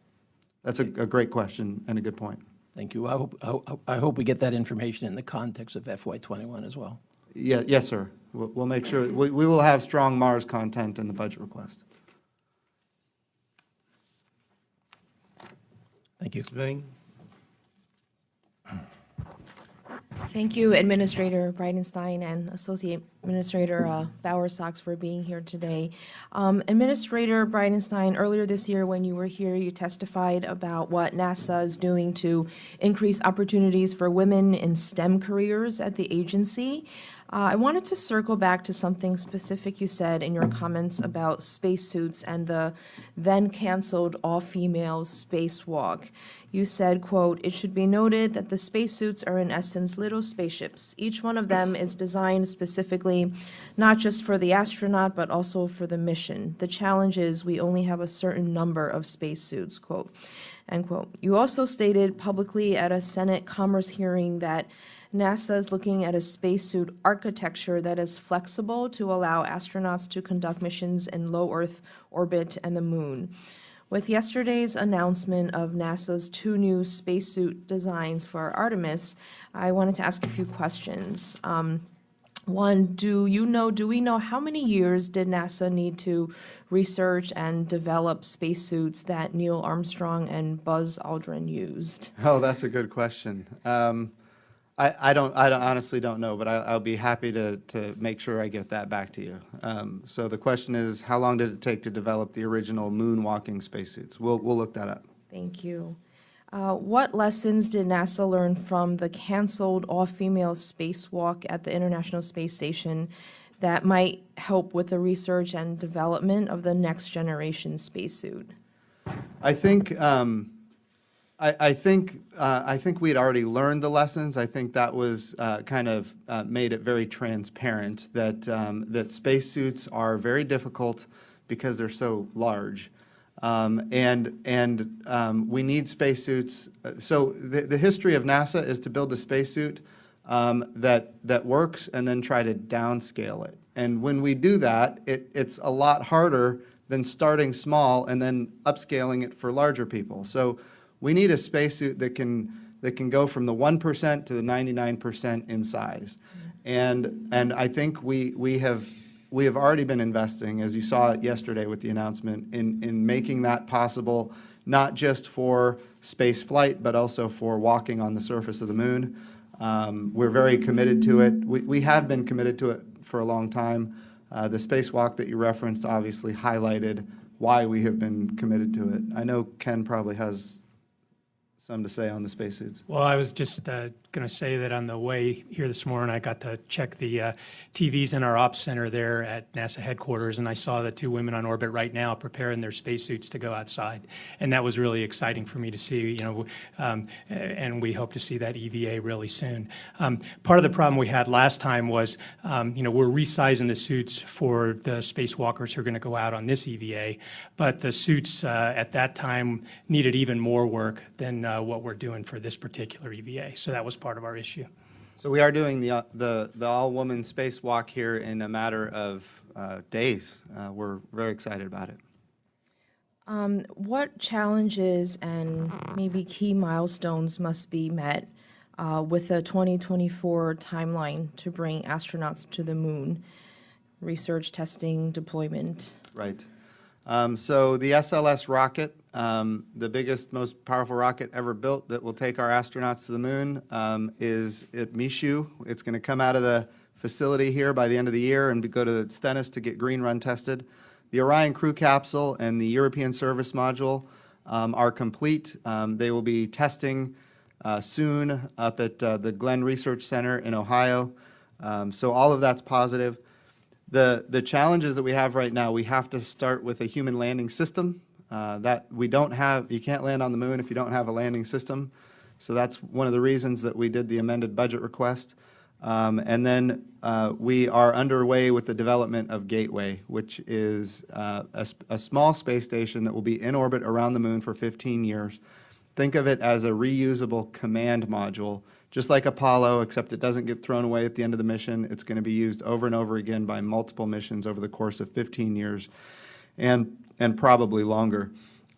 That's a great question and a good point. Thank you. I hope we get that information in the context of FY21 as well. Yeah, yes, sir. We'll make sure, we will have strong Mars content in the budget request. Thank you. Sving? Thank you, Administrator Bridenstine and Associate Administrator Bowersox for being here today. Administrator Bridenstine, earlier this year when you were here, you testified about what NASA is doing to increase opportunities for women in STEM careers at the agency. I wanted to circle back to something specific you said in your comments about spacesuits and the then-canceled all-female spacewalk. You said, quote, "It should be noted that the spacesuits are in essence little spaceships. Each one of them is designed specifically not just for the astronaut, but also for the mission. The challenge is we only have a certain number of spacesuits," quote, end quote. You also stated publicly at a Senate Commerce hearing that NASA is looking at a spacesuit architecture that is flexible to allow astronauts to conduct missions in low Earth orbit and the moon. With yesterday's announcement of NASA's 2 new spacesuit designs for Artemis, I wanted to ask a few questions. One, do we know how many years did NASA need to research and develop spacesuits that Neil Armstrong and Buzz Aldrin used? Oh, that's a good question. I honestly don't know, but I'll be happy to make sure I get that back to you. So the question is, how long did it take to develop the original moonwalking spacesuits? We'll look that up. Thank you. What lessons did NASA learn from the canceled all-female spacewalk at the International Space Station that might help with the research and development of the next generation spacesuit? I think we had already learned the lessons. I think that was kind of made it very transparent that spacesuits are very difficult because they're so large. We need spacesuits. So the history of NASA is to build a spacesuit that works and then try to downscale it. And when we do that, it's a lot harder than starting small and then upscaling it for larger people. So we need a spacesuit that can go from the 1% to the 99% in size. And I think we have already been investing, as you saw yesterday with the announcement, in making that possible, not just for space flight, but also for walking on the surface of the moon. We're very committed to it. We have been committed to it for a long time. The spacewalk that you referenced obviously highlighted why we have been committed to it. I know Ken probably has some to say on the spacesuits. Well, I was just going to say that on the way here this morning, I got to check the TVs in our ops center there at NASA headquarters, and I saw the 2 women on orbit right now preparing their spacesuits to go outside. And that was really exciting for me to see, and we hope to see that EVA really soon. Part of the problem we had last time was, we're resizing the suits for the spacewalkers who are going to go out on this EVA, but the suits at that time needed even more work than what we're doing for this particular EVA. So that was part of our issue. So we are doing the all-woman spacewalk here in a matter of days. We're very excited about it. What challenges and maybe key milestones must be met with a 2024 timeline to bring astronauts to the moon? Research, testing, deployment. Right. So the SLS rocket the biggest, most powerful rocket ever built that will take our astronauts to the moon, is at Michoud. It's going to come out of the facility here by the end of the year and go to Stennis to get green run tested. The Orion crew capsule and the European service module are complete. They will be testing soon up at the Glenn Research Center in Ohio. So all of that's positive. The challenges that we have right now, we have to start with a human landing system that we don't have. You can't land on the moon if you don't have a landing system. So that's one of the reasons that we did the amended budget request. And then we are underway with the development of Gateway, which is a small space station that will be in orbit around the moon for 15 years. Think of it as a reusable command module, just like Apollo, except it doesn't get thrown away at the end of the mission. It's going to be used over and over again by multiple missions over the course of 15 years and probably longer.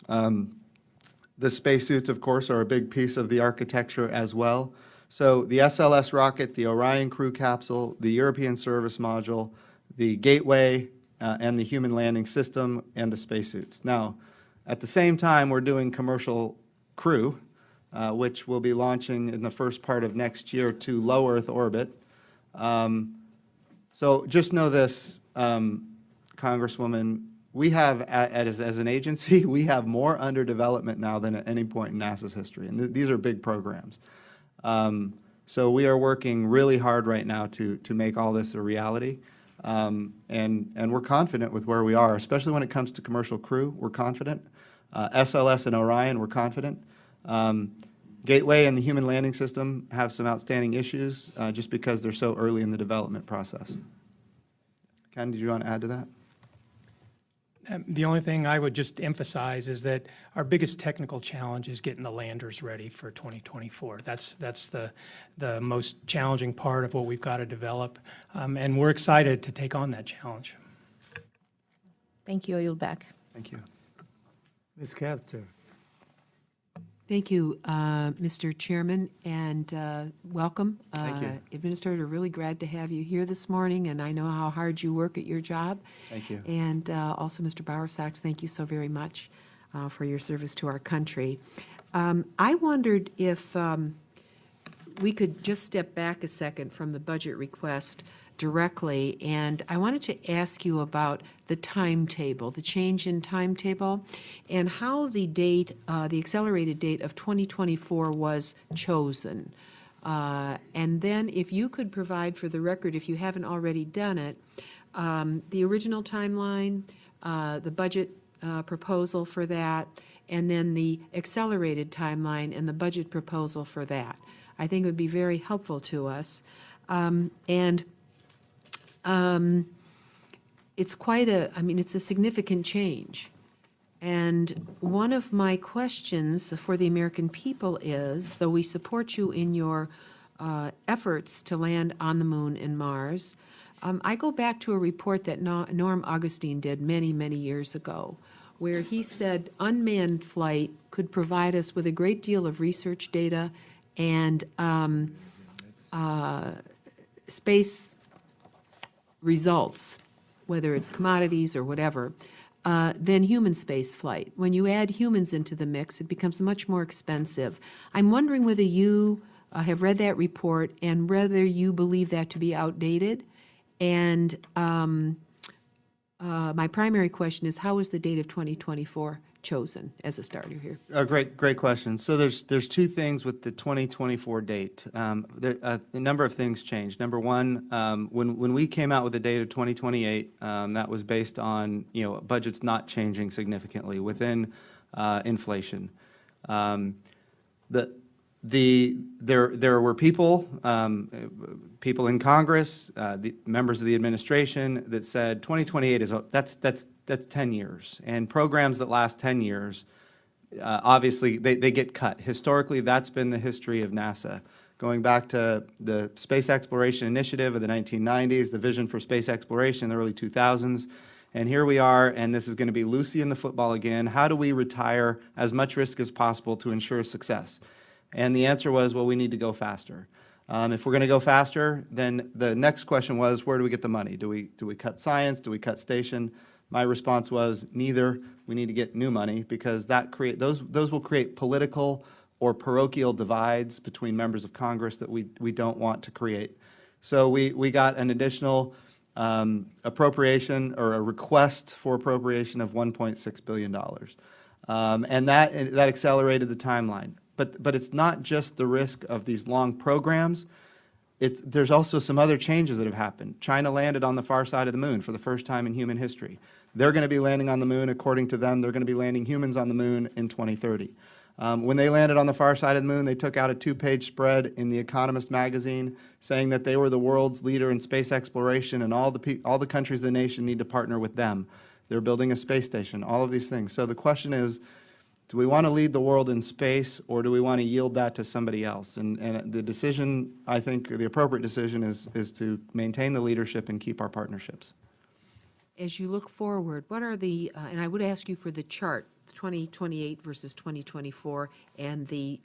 The spacesuits, of course, are a big piece of the architecture as well. So the SLS rocket, the Orion crew capsule, the European service module, the Gateway, and the human landing system, and the spacesuits. Now, at the same time, we're doing commercial crew, which will be launching in the first part of next year to low Earth orbit. So just know this, Congresswoman, we have, as an agency, we have more under development now than at any point in NASA's history, and these are big programs. So we are working really hard right now to make all this a reality, and we're confident with where we are, especially when it comes to commercial crew. We're confident. SLS and Orion, we're confident. Gateway and the human landing system have some outstanding issues just because they're so early in the development process. Ken, did you want to add to that? The only thing I would just emphasize is that our biggest technical challenge is getting the landers ready for 2024. That's the most challenging part of what we've got to develop, and we're excited to take on that challenge. Thank you. I yield back. Thank you. Ms. Kaptur. Thank you, Mr. Chairman, and welcome. Thank you. Administrator, really glad to have you here this morning, and I know how hard you work at your job. Thank you. And also, Mr. Bowersox, thank you so very much for your service to our country. I wondered if we could just step back a second from the budget request directly, and I wanted to ask you about the timetable, the change in timetable, and how the date, the accelerated date of 2024 was chosen. And then if you could provide for the record, if you haven't already done it, the original timeline, the budget proposal for that, and then the accelerated timeline and the budget proposal for that. I think it would be very helpful to us. It's quite it's a significant change. And one of my questions for the American people is, though we support you in your efforts to land on the moon and Mars, I go back to a report that Norm Augustine did many, many years ago, where he said unmanned flight could provide us with a great deal of research data and space results, whether it's commodities or whatever, than human space flight. When you add humans into the mix, it becomes much more expensive. I'm wondering whether you have read that report and whether you believe that to be outdated. And my primary question is, how was the date of 2024 chosen as a starter here? Great question. So there's two things with the 2024 date. A number of things changed. Number one, when we came out with the date of 2028, that was based on budgets not changing significantly within inflation. There were people in Congress, the members of the administration that said 2028 that's 10 years, and programs that last 10 years, obviously they get cut. Historically, that's been the history of NASA. Going back to the Space Exploration Initiative of the 1990s, the vision for space exploration in the early 2000s, and here we are, and this is going to be Lucy in the football again. How do we retire as much risk as possible to ensure success? And the answer was, well, we need to go faster. If we're going to go faster, then the next question was, where do we get the money? Do we cut science? Do we cut station? My response was, neither. We need to get new money because those will create political or parochial divides between members of Congress that we don't want to create. So we got an additional appropriation or a request for appropriation of $1.6 billion. And that accelerated the timeline. But it's not just the risk of these long programs. There's also some other changes that have happened. China landed on the far side of the moon for the first time in human history. They're going to be landing on the moon, according to them, they're going to be landing humans on the moon in 2030. When they landed on the far side of the moon, they took out a 2-page spread in The Economist magazine saying that they were the world's leader in space exploration and all the countries of the nation need to partner with them. They're building a space station, all of these things. So the question is, do we want to lead the world in space or do we want to yield that to somebody else? And the decision, I think, the appropriate decision is to maintain the leadership and keep our partnerships. As you look forward, what are the, and I would ask you for the chart, 2028 versus 2024, and the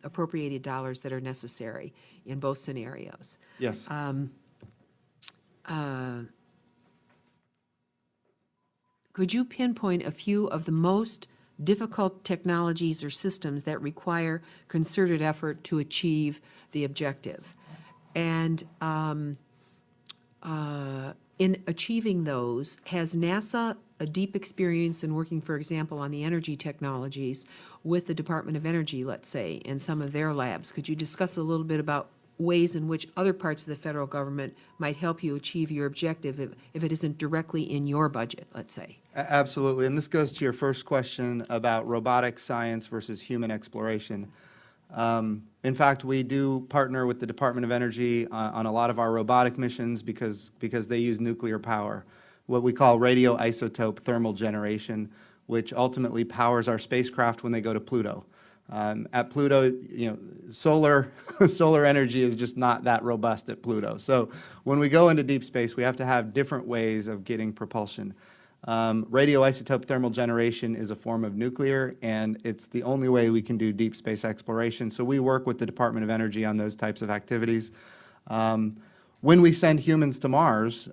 appropriated dollars that are necessary in both scenarios. Yes. Could you pinpoint a few of the most difficult technologies or systems that require concerted effort to achieve the objective? And in achieving those, has NASA a deep experience in working, for example, on the energy technologies with the Department of Energy, let's say, and some of their labs? Could you discuss a little bit about ways in which other parts of the federal government might help you achieve your objective if it isn't directly in your budget, let's say? Absolutely, and this goes to your first question about robotic science versus human exploration. In fact, we do partner with the Department of Energy on a lot of our robotic missions because they use nuclear power, what we call radioisotope thermal generation, which ultimately powers our spacecraft when they go to Pluto. At Pluto, solar energy is just not that robust at Pluto. So when we go into deep space, we have to have different ways of getting propulsion. Radioisotope thermal generation is a form of nuclear, and it's the only way we can do deep space exploration. So we work with the Department of Energy on those types of activities. When we send humans to Mars,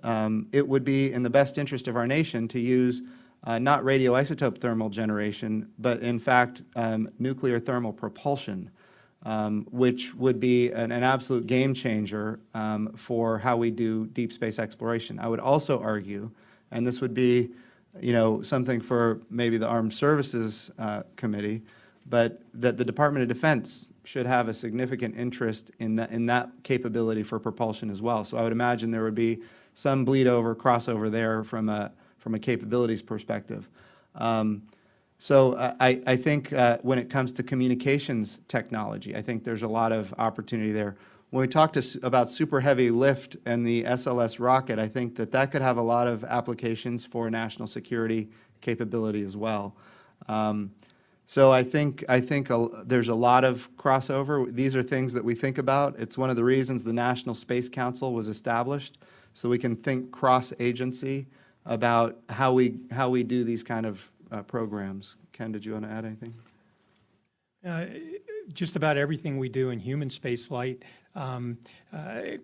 it would be in the best interest of our nation to use not radioisotope thermal generation, but in fact nuclear thermal propulsion, which would be an absolute game changer for how we do deep space exploration. I would also argue, and this would be, something for maybe the Armed Services Committee, but that the Department of Defense should have a significant interest in that capability for propulsion as well. So I would imagine there would be some crossover there from a capabilities perspective. So I think when it comes to communications technology, I think there's a lot of opportunity there. When we talked about super heavy lift and the SLS rocket, I think that could have a lot of applications for national security capability as well. So I think there's a lot of crossover. These are things that we think about. It's one of the reasons the National Space Council was established, so we can think cross-agency about how we do these kind of programs. Ken, did you want to add anything? Just about everything we do in human spaceflight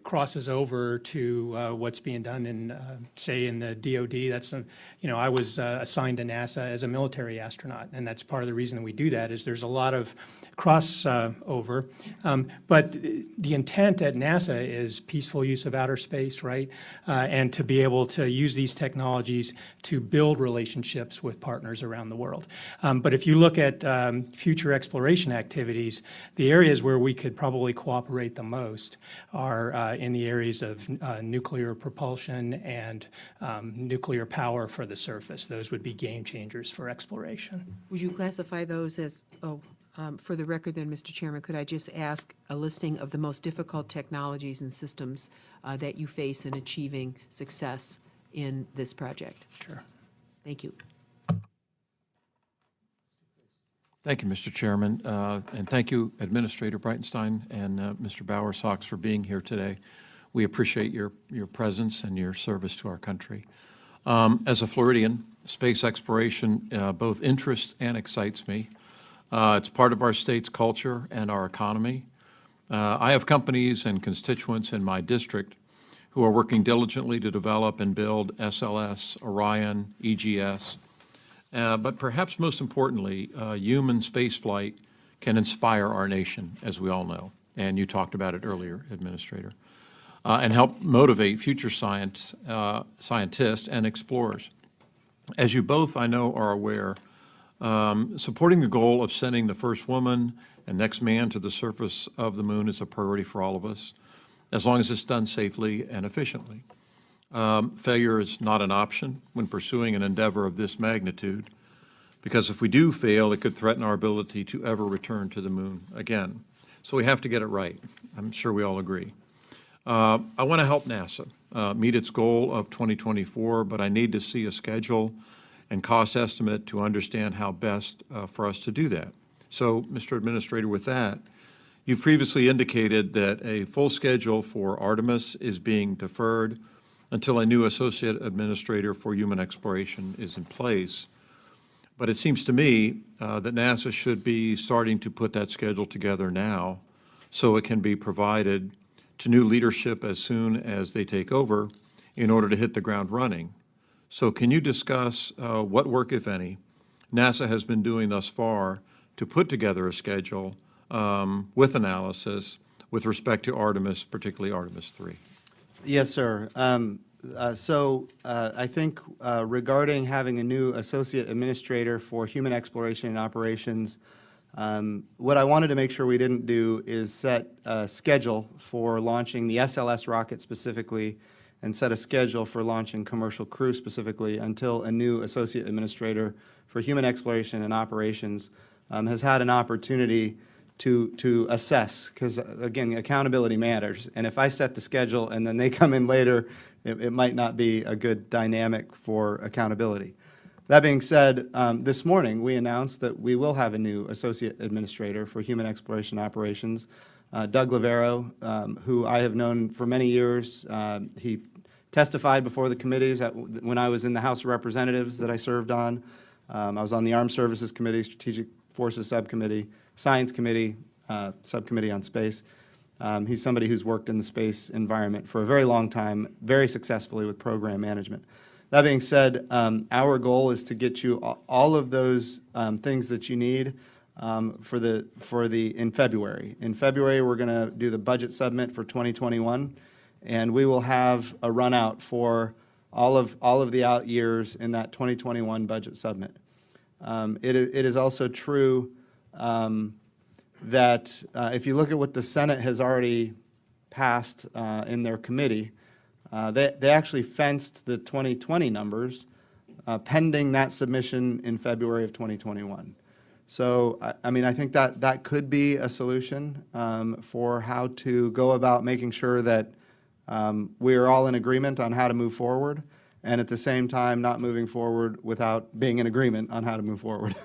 crosses over to what's being done in, say, in the DoD. That's, I was assigned to NASA as a military astronaut, and that's part of the reason that we do that is there's a lot of crossover. But the intent at NASA is peaceful use of outer space, right? And to be able to use these technologies to build relationships with partners around the world. But if you look at future exploration activities, the areas where we could probably cooperate the most are in the areas of nuclear propulsion and nuclear power for the surface. Those would be game changers for exploration. Would you classify those as, for the record then, Mr. Chairman, could I just ask a listing of the most difficult technologies and systems that you face in achieving success in this project? Sure. Thank you. Thank you, Mr. Chairman, and thank you, Administrator Bridenstine and Mr. Bowersox for being here today. We appreciate your presence and your service to our country. As a Floridian, space exploration both interests and excites me. It's part of our state's culture and our economy. I have companies and constituents in my district who who are working diligently to develop and build SLS, Orion, EGS. But perhaps most importantly, human spaceflight can inspire our nation, as we all know, and you talked about it earlier, Administrator, and help motivate future scientists and explorers. As you both, I know, are aware, supporting the goal of sending the first woman and next man to the surface of the moon is a priority for all of us, as long as it's done safely and efficiently. Failure is not an option when pursuing an endeavor of this magnitude, because if we do fail, it could threaten our ability to ever return to the moon again. So we have to get it right. I'm sure we all agree. I want to help NASA meet its goal of 2024, but I need to see a schedule and cost estimate to understand how best for us to do that. So, Mr. Administrator, with that, you've previously indicated that a full schedule for Artemis is being deferred until a new Associate Administrator for Human Exploration is in place. But it seems to me that NASA should be starting to put that schedule together now so it can be provided to new leadership as soon as they take over in order to hit the ground running. So can you discuss what work, if any, NASA has been doing thus far to put together a schedule with analysis with respect to Artemis, particularly Artemis 3? Yes, sir. I think regarding having a new associate administrator for human exploration and operations, what I wanted to make sure we didn't do is set a schedule for launching the SLS rocket specifically and set a schedule for launching commercial crew specifically until a new associate administrator for human exploration and operations has had an opportunity to assess, because again, accountability matters. And if I set the schedule and then they come in later, it might not be a good dynamic for accountability. That being said, this morning we announced that we will have a new associate administrator for human exploration operations, Doug Lavero, who I have known for many years. He testified before the committees when I was in the House of Representatives that I served on. I was on the Armed Services Committee, Strategic Forces Subcommittee, Science Committee, Subcommittee on Space. He's somebody who's worked in the space environment for a very long time, very successfully with program management. That being said, our goal is to get you all of those things that you need in February. In February, we're going to do the budget submit for 2021, and we will have a run out for all of the out years in that 2021 budget submit. It is also true that if you look at what the Senate has already passed in their committee, they actually fenced the 2020 numbers pending that submission in February of 2021. So, I mean, I think that could be a solution for how to go about making sure that we are all in agreement on how to move forward, and at the same time not moving forward without being in agreement on how to move forward.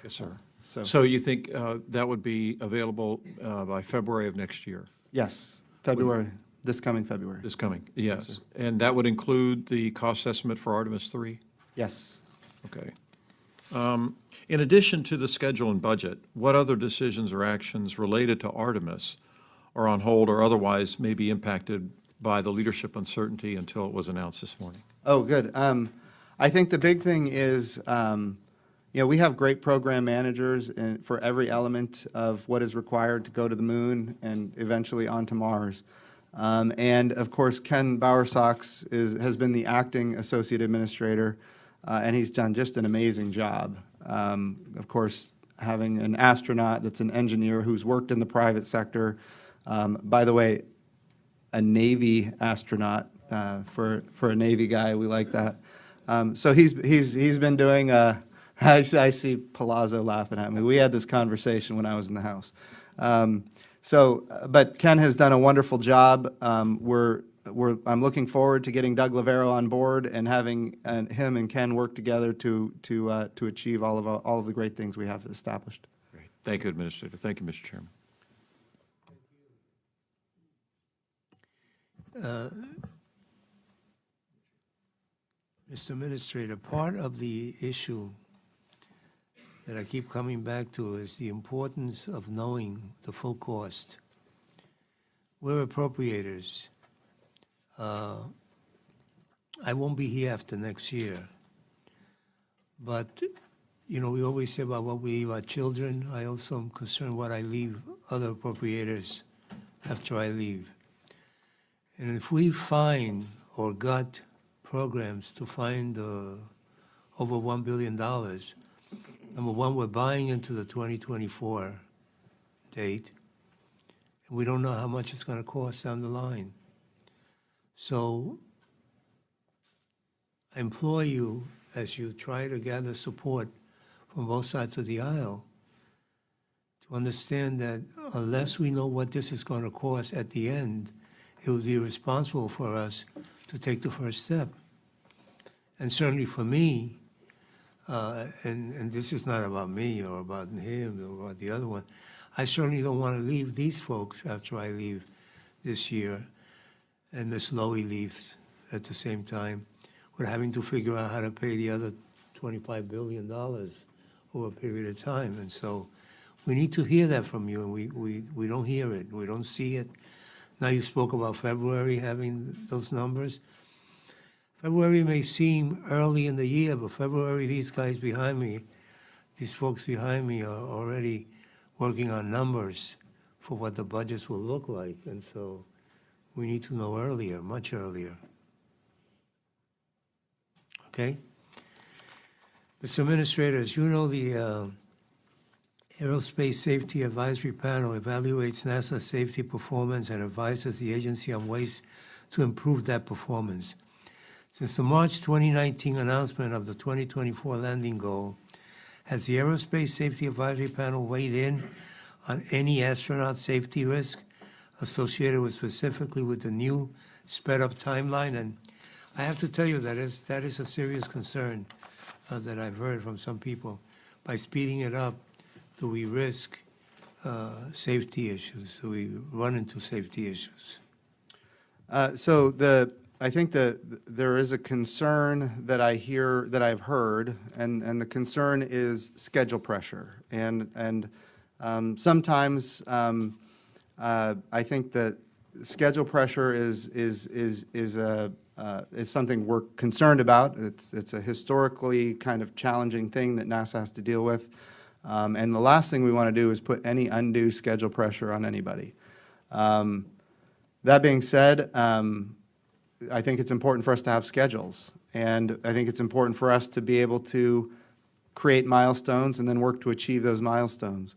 Yes, sir. So you think that would be available by February of next year? Yes, February, this coming February. This coming, yes. And that would include the cost estimate for Artemis 3? Yes. Okay. In addition to the schedule and budget, what other decisions or actions related to Artemis are on hold or otherwise may be impacted by the leadership uncertainty until it was announced this morning? Oh, good. I think the big thing is, we have great program managers for every element of what is required to go to the moon and eventually onto Mars. And of course, Ken Bowersox has been the acting associate administrator, and he's done just an amazing job. Of course, having an astronaut that's an engineer who's worked in the private sector. By the way, a Navy astronaut for a Navy guy, we like that. So he's been doing. I see Palazzo laughing at me. We had this conversation when I was in the House. But Ken has done a wonderful job. I'm looking forward to getting Doug Lavero on board and having him and Ken work together to achieve all of the great things we have established. Great. Thank you, Administrator. Thank you, Mr. Chairman. Mr. Administrator, part of the issue that I keep coming back to is the importance of knowing the full cost. We're appropriators. I won't be here after next year. But, you know, we always say about what we leave our children. I also am concerned what I leave other appropriators after I leave. And if we find or got programs to find over $1 billion, number one, we're buying into the 2024 date, and we don't know how much it's going to cost down the line. So I implore you, as you try to gather support from both sides of the aisle, to understand that unless we know what this is going to cost at the end, it would be irresponsible for us to take the first step. And certainly for me, and this is not about me or about him or about the other one, I certainly don't want to leave these folks after I leave this year, and Ms. Lowy leaves at the same time. We're having to figure out how to pay the other $25 billion over a period of time. And so we need to hear that from you, and we don't hear it. We don't see it. Now you spoke about February having those numbers. February may seem early in the year, but February, these guys behind me, these folks behind me are already working on numbers for what the budgets will look like. And so we need to know earlier, much earlier. Okay? Mr. Administrator, as you know, the Aerospace Safety Advisory Panel evaluates NASA's safety performance and advises the agency on ways to improve that performance. Since the March 2019 announcement of the 2024 landing goal, has the Aerospace Safety Advisory Panel weighed in on any astronaut safety risk associated with specifically with the new sped-up timeline? And I have to tell you that is a serious concern that I've heard from some people. By speeding it up, do we risk safety issues? Do we run into safety issues? I think that there is a concern that I hear, that I've heard, and the concern is schedule pressure. And sometimes I think that schedule pressure is something we're concerned about. It's a historically kind of challenging thing that NASA has to deal with. And the last thing we want to do is put any undue schedule pressure on anybody. That being said, I think it's important for us to have schedules, and I think it's important for us to be able to create milestones and then work to achieve those milestones.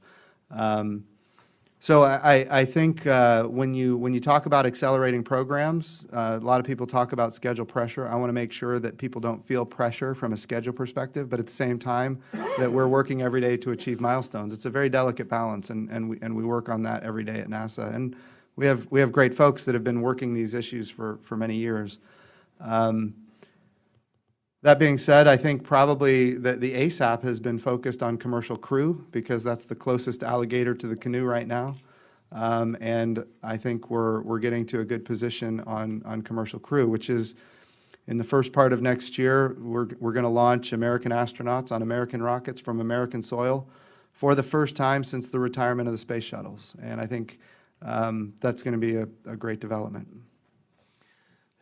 So I think when you talk about accelerating programs, a lot of people talk about schedule pressure. I want to make sure that people don't feel pressure from a schedule perspective, but at the same time that we're working every day to achieve milestones. It's a very delicate balance, and we work on that every day at NASA. And we have great folks that have been working these issues for many years. That being said, I think probably that the ASAP has been focused on commercial crew because that's the closest alligator to the canoe right now. And I think we're getting to a good position on commercial crew, which is in the first part of next year, we're going to launch American astronauts on American rockets from American soil for the first time since the retirement of the space shuttles. And I think that's going to be a great development.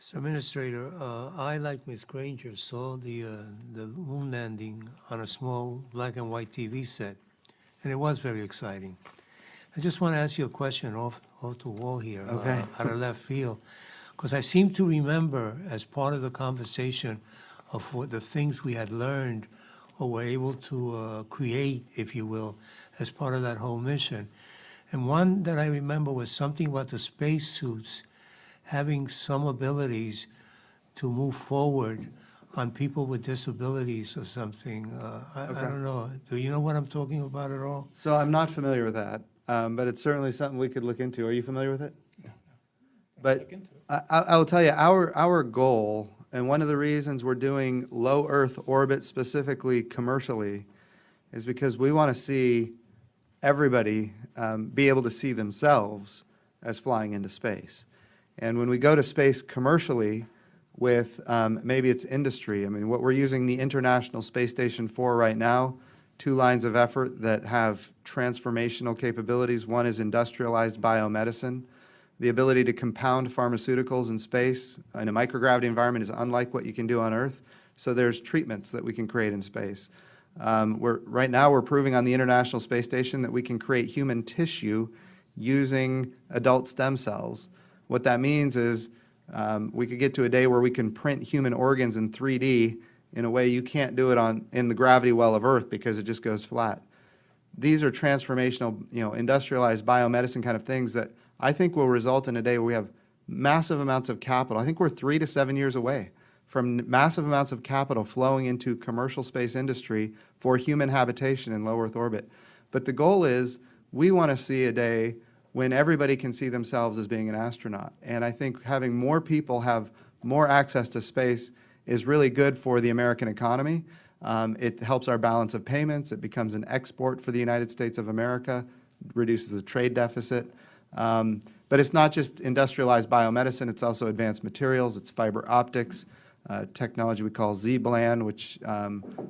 Mr. Administrator, I, like Ms. Granger, saw the moon landing on a small black and white TV set, and it was very exciting. I just want to ask you a question off the wall here, Okay. out of left field, because I seem to remember as part of the conversation of what the things we had learned or were able to create, if you will, as part of that whole mission. And one that I remember was something about the spacesuits having some abilities to move forward on people with disabilities or something. I don't know. Do you know what I'm talking about at all? So I'm not familiar with that, but it's certainly something we could look into. Are you familiar with it? No. But I will tell you, our goal, and one of the reasons we're doing low Earth orbit specifically commercially, is because we want to see everybody be able to see themselves as flying into space. And when we go to space commercially with maybe it's industry, I mean, what we're using the International Space Station for right now, 2 lines of effort that have transformational capabilities. One is industrialized biomedicine. The ability to compound pharmaceuticals in space in a microgravity environment is unlike what you can do on Earth. So there's treatments that we can create in space. Right now, we're proving on the International Space Station that we can create human tissue using adult stem cells. What that means is we could get to a day where we can print human organs in 3D in a way you can't do it in the gravity well of Earth because it just goes flat. These are transformational, industrialized biomedicine kind of things that I think will result in a day where we have massive amounts of capital. I think we're 3 to 7 years away from massive amounts of capital flowing into commercial space industry for human habitation in low Earth orbit. But the goal is we want to see a day when everybody can see themselves as being an astronaut. And I think having more people have more access to space is really good for the American economy. It helps our balance of payments. It becomes an export for the United States of America, reduces the trade deficit. But it's not just industrialized biomedicine, it's also advanced materials, it's fiber optics, technology we call Z-band, which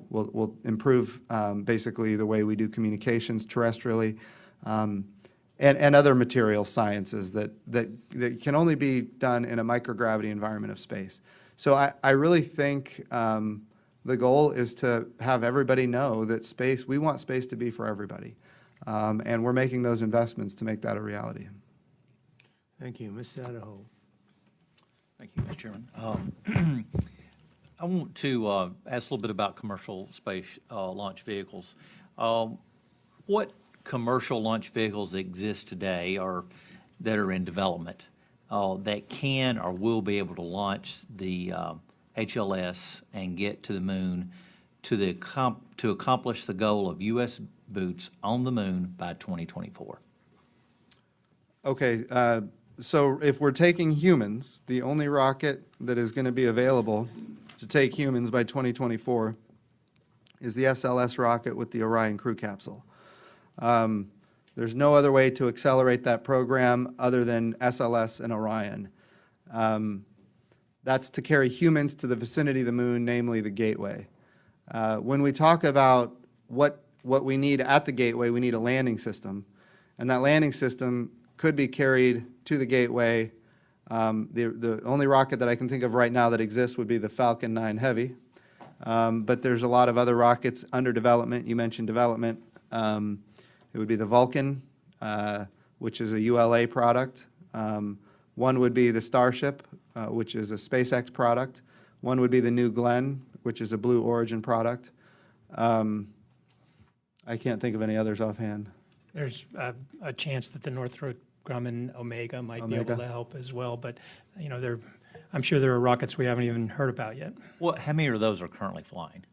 will improve basically the way we do communications terrestrially, and other material sciences that can only be done in a microgravity environment of space. So I really think the goal is to have everybody know that space, we want space to be for everybody. And we're making those investments to make that a reality. Thank you. Mr. Idaho. Thank you, Mr. Chairman. I want to ask a little bit about commercial space launch vehicles. What commercial launch vehicles exist today or that are in development that can or will be able to launch the HLS and get to the moon to accomplish the goal of U.S. boots on the moon by 2024? Okay, so if we're taking humans, the only rocket that is going to be available to take humans by 2024 is the SLS rocket with the Orion crew capsule. There's no other way to accelerate that program other than SLS and Orion. That's to carry humans to the vicinity of the moon, namely the gateway. When we talk about what we need at the gateway, we need a landing system, and that landing system could be carried to the gateway. The only rocket that I can think of right now that exists would be the Falcon 9 Heavy, but there's a lot of other rockets under development. You mentioned development. It would be the Vulcan, which is a ULA product. One would be the Starship, which is a SpaceX product. One would be the New Glenn, which is a Blue Origin product. I can't think of any others offhand. There's a chance that the Northrop Grumman Omega might be able to help as well, but I'm sure there are rockets we haven't even heard about yet. How many of those are currently flying?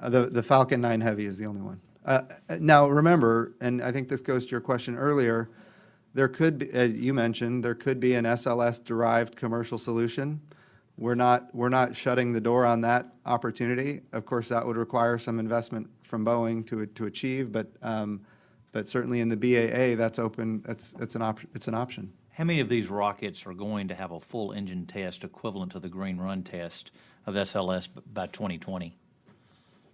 The Falcon 9 Heavy is the only one. Now, remember, and I think this goes to your question earlier, there could be, as you mentioned, there could be an SLS-derived commercial solution. We're not shutting the door on that opportunity. Of course, that would require some investment from Boeing to achieve, but certainly in the BAA, that's open. It's an option. How many of these rockets are going to have a full engine test equivalent to the Green Run test of SLS by 2020?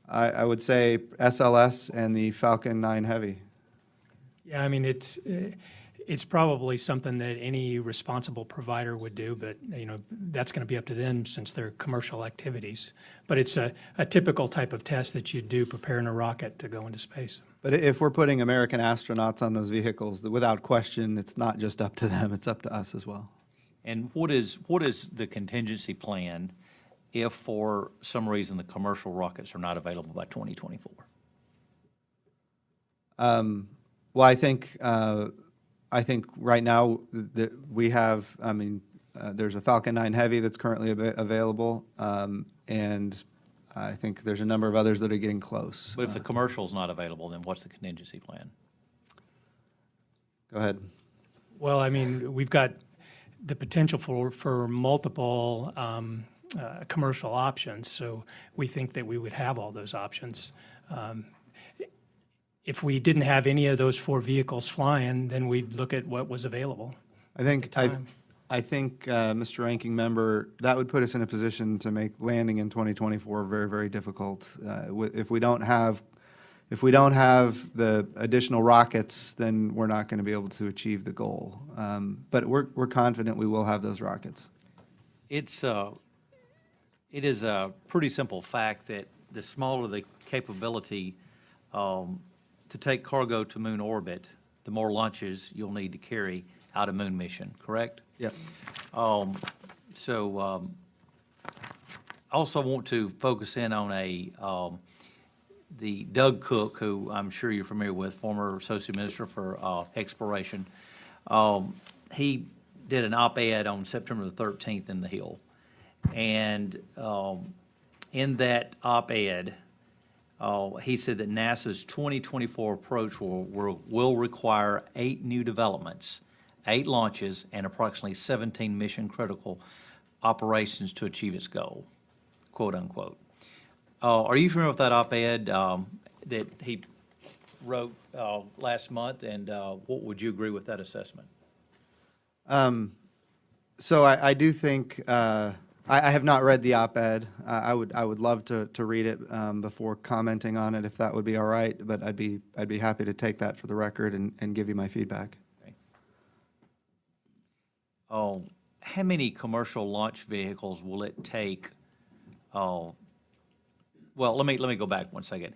I would say SLS and the Falcon 9 Heavy. Yeah, I mean, it's probably something that any responsible provider would do, but that's going to be up to them since they're commercial activities. But it's a typical type of test that you do preparing a rocket to go into space. But if we're putting American astronauts on those vehicles, without question, it's not just up to them, it's up to us as well. And what is the contingency plan if for some reason the commercial rockets are not available by 2024? Well, I think right now that we have, there's a Falcon 9 Heavy that's currently available, and I think there's a number of others that are getting close. But if the commercial's not available, then what's the contingency plan? Go ahead. Well, I mean, we've got the potential for multiple commercial options, so we think that we would have all those options. If we didn't have any of those 4 vehicles flying, then we'd look at what was available. I think, Mr. Ranking Member, that would put us in a position to make landing in 2024 very, very difficult. If we don't have if we don't have the additional rockets, then we're not going to be able to achieve the goal. But we're confident we will have those rockets. It is a pretty simple fact that the smaller the capability to take cargo to moon orbit, the more launches you'll need to carry out a moon mission, correct? Yep. So I also want to focus in on the Doug Cook, who I'm sure you're familiar with, former Associate Minister for Exploration. He did an op-ed on September the 13th in The Hill. And in that op-ed, he said that NASA's 2024 approach will require 8 new developments, 8 launches, and approximately 17 mission-critical operations to achieve its goal, quote unquote. Are you familiar with that op-ed that he wrote last month, and what would you agree with that assessment? So I do think, I have not read the op-ed. I would love to read it before commenting on it, if that would be all right, but I'd be happy to take that for the record and give you my feedback. Okay. How many commercial launch vehicles will it take? Well, let me go back one second.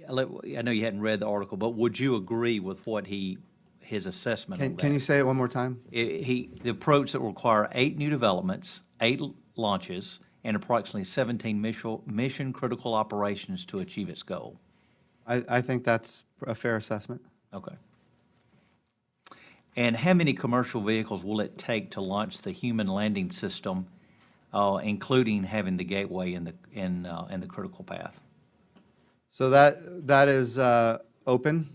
I know you hadn't read the article, but would you agree with what his assessment on that? Can you say it one more time? The approach that will require 8 new developments, 8 launches, and approximately 17 mission-critical operations to achieve its goal. I think that's a fair assessment. Okay. And how many commercial vehicles will it take to launch the human landing system, including having the gateway in the critical path? So that is open.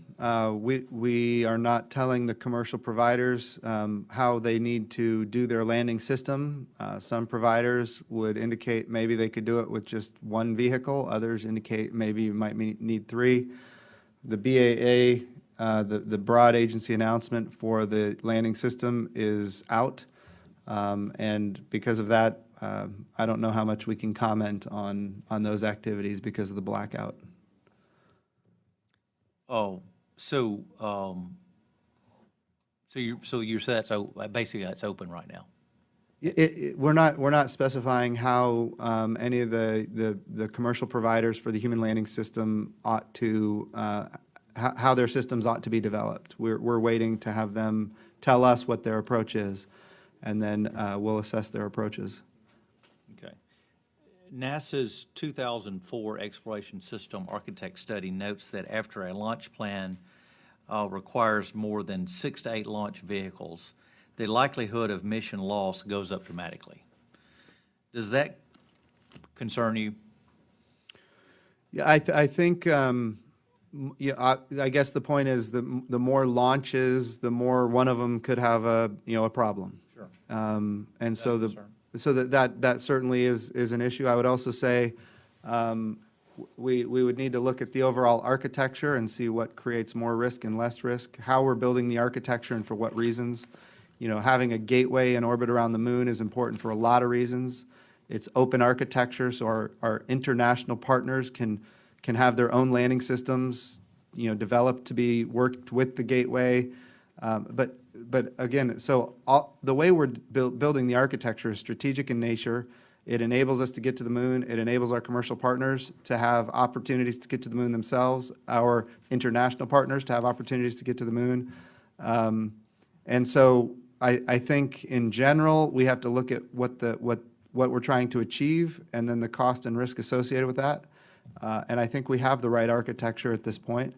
We are not telling the commercial providers how they need to do their landing system. Some providers would indicate maybe they could do it with just 1 vehicle. Others indicate maybe you might need 3. The BAA, the broad agency announcement for the landing system is out. And because of that, I don't know how much we can comment on those activities because of the blackout. Oh, so you said basically that's open right now. We're not specifying how any of the commercial providers for the human landing system ought to how their systems ought to be developed. We're waiting to have them tell us what their approach is, and then we'll assess their approaches. Okay. NASA's 2004 Exploration System Architect Study notes that after a launch plan requires more than 6 to 8 launch vehicles, the likelihood of mission loss goes up dramatically. Does that concern you? Yeah, I think, yeah, I guess the point is the more launches, the more one of them could have a problem. Sure. And so that certainly is an issue. I would also say we would need to look at the overall architecture and see what creates more risk and less risk, how we're building the architecture and for what reasons. Having a gateway in orbit around the moon is important for a lot of reasons. It's open architecture, so our international partners can have their own landing systems, developed to be worked with the gateway. But again, so the way we're building the architecture is strategic in nature. It enables us to get to the moon. It enables our commercial partners to have opportunities to get to the moon themselves, our international partners to have opportunities to get to the moon. And so I think in general, we have to look at what we're trying to achieve and then the cost and risk associated with that. And I think we have the right architecture at this point.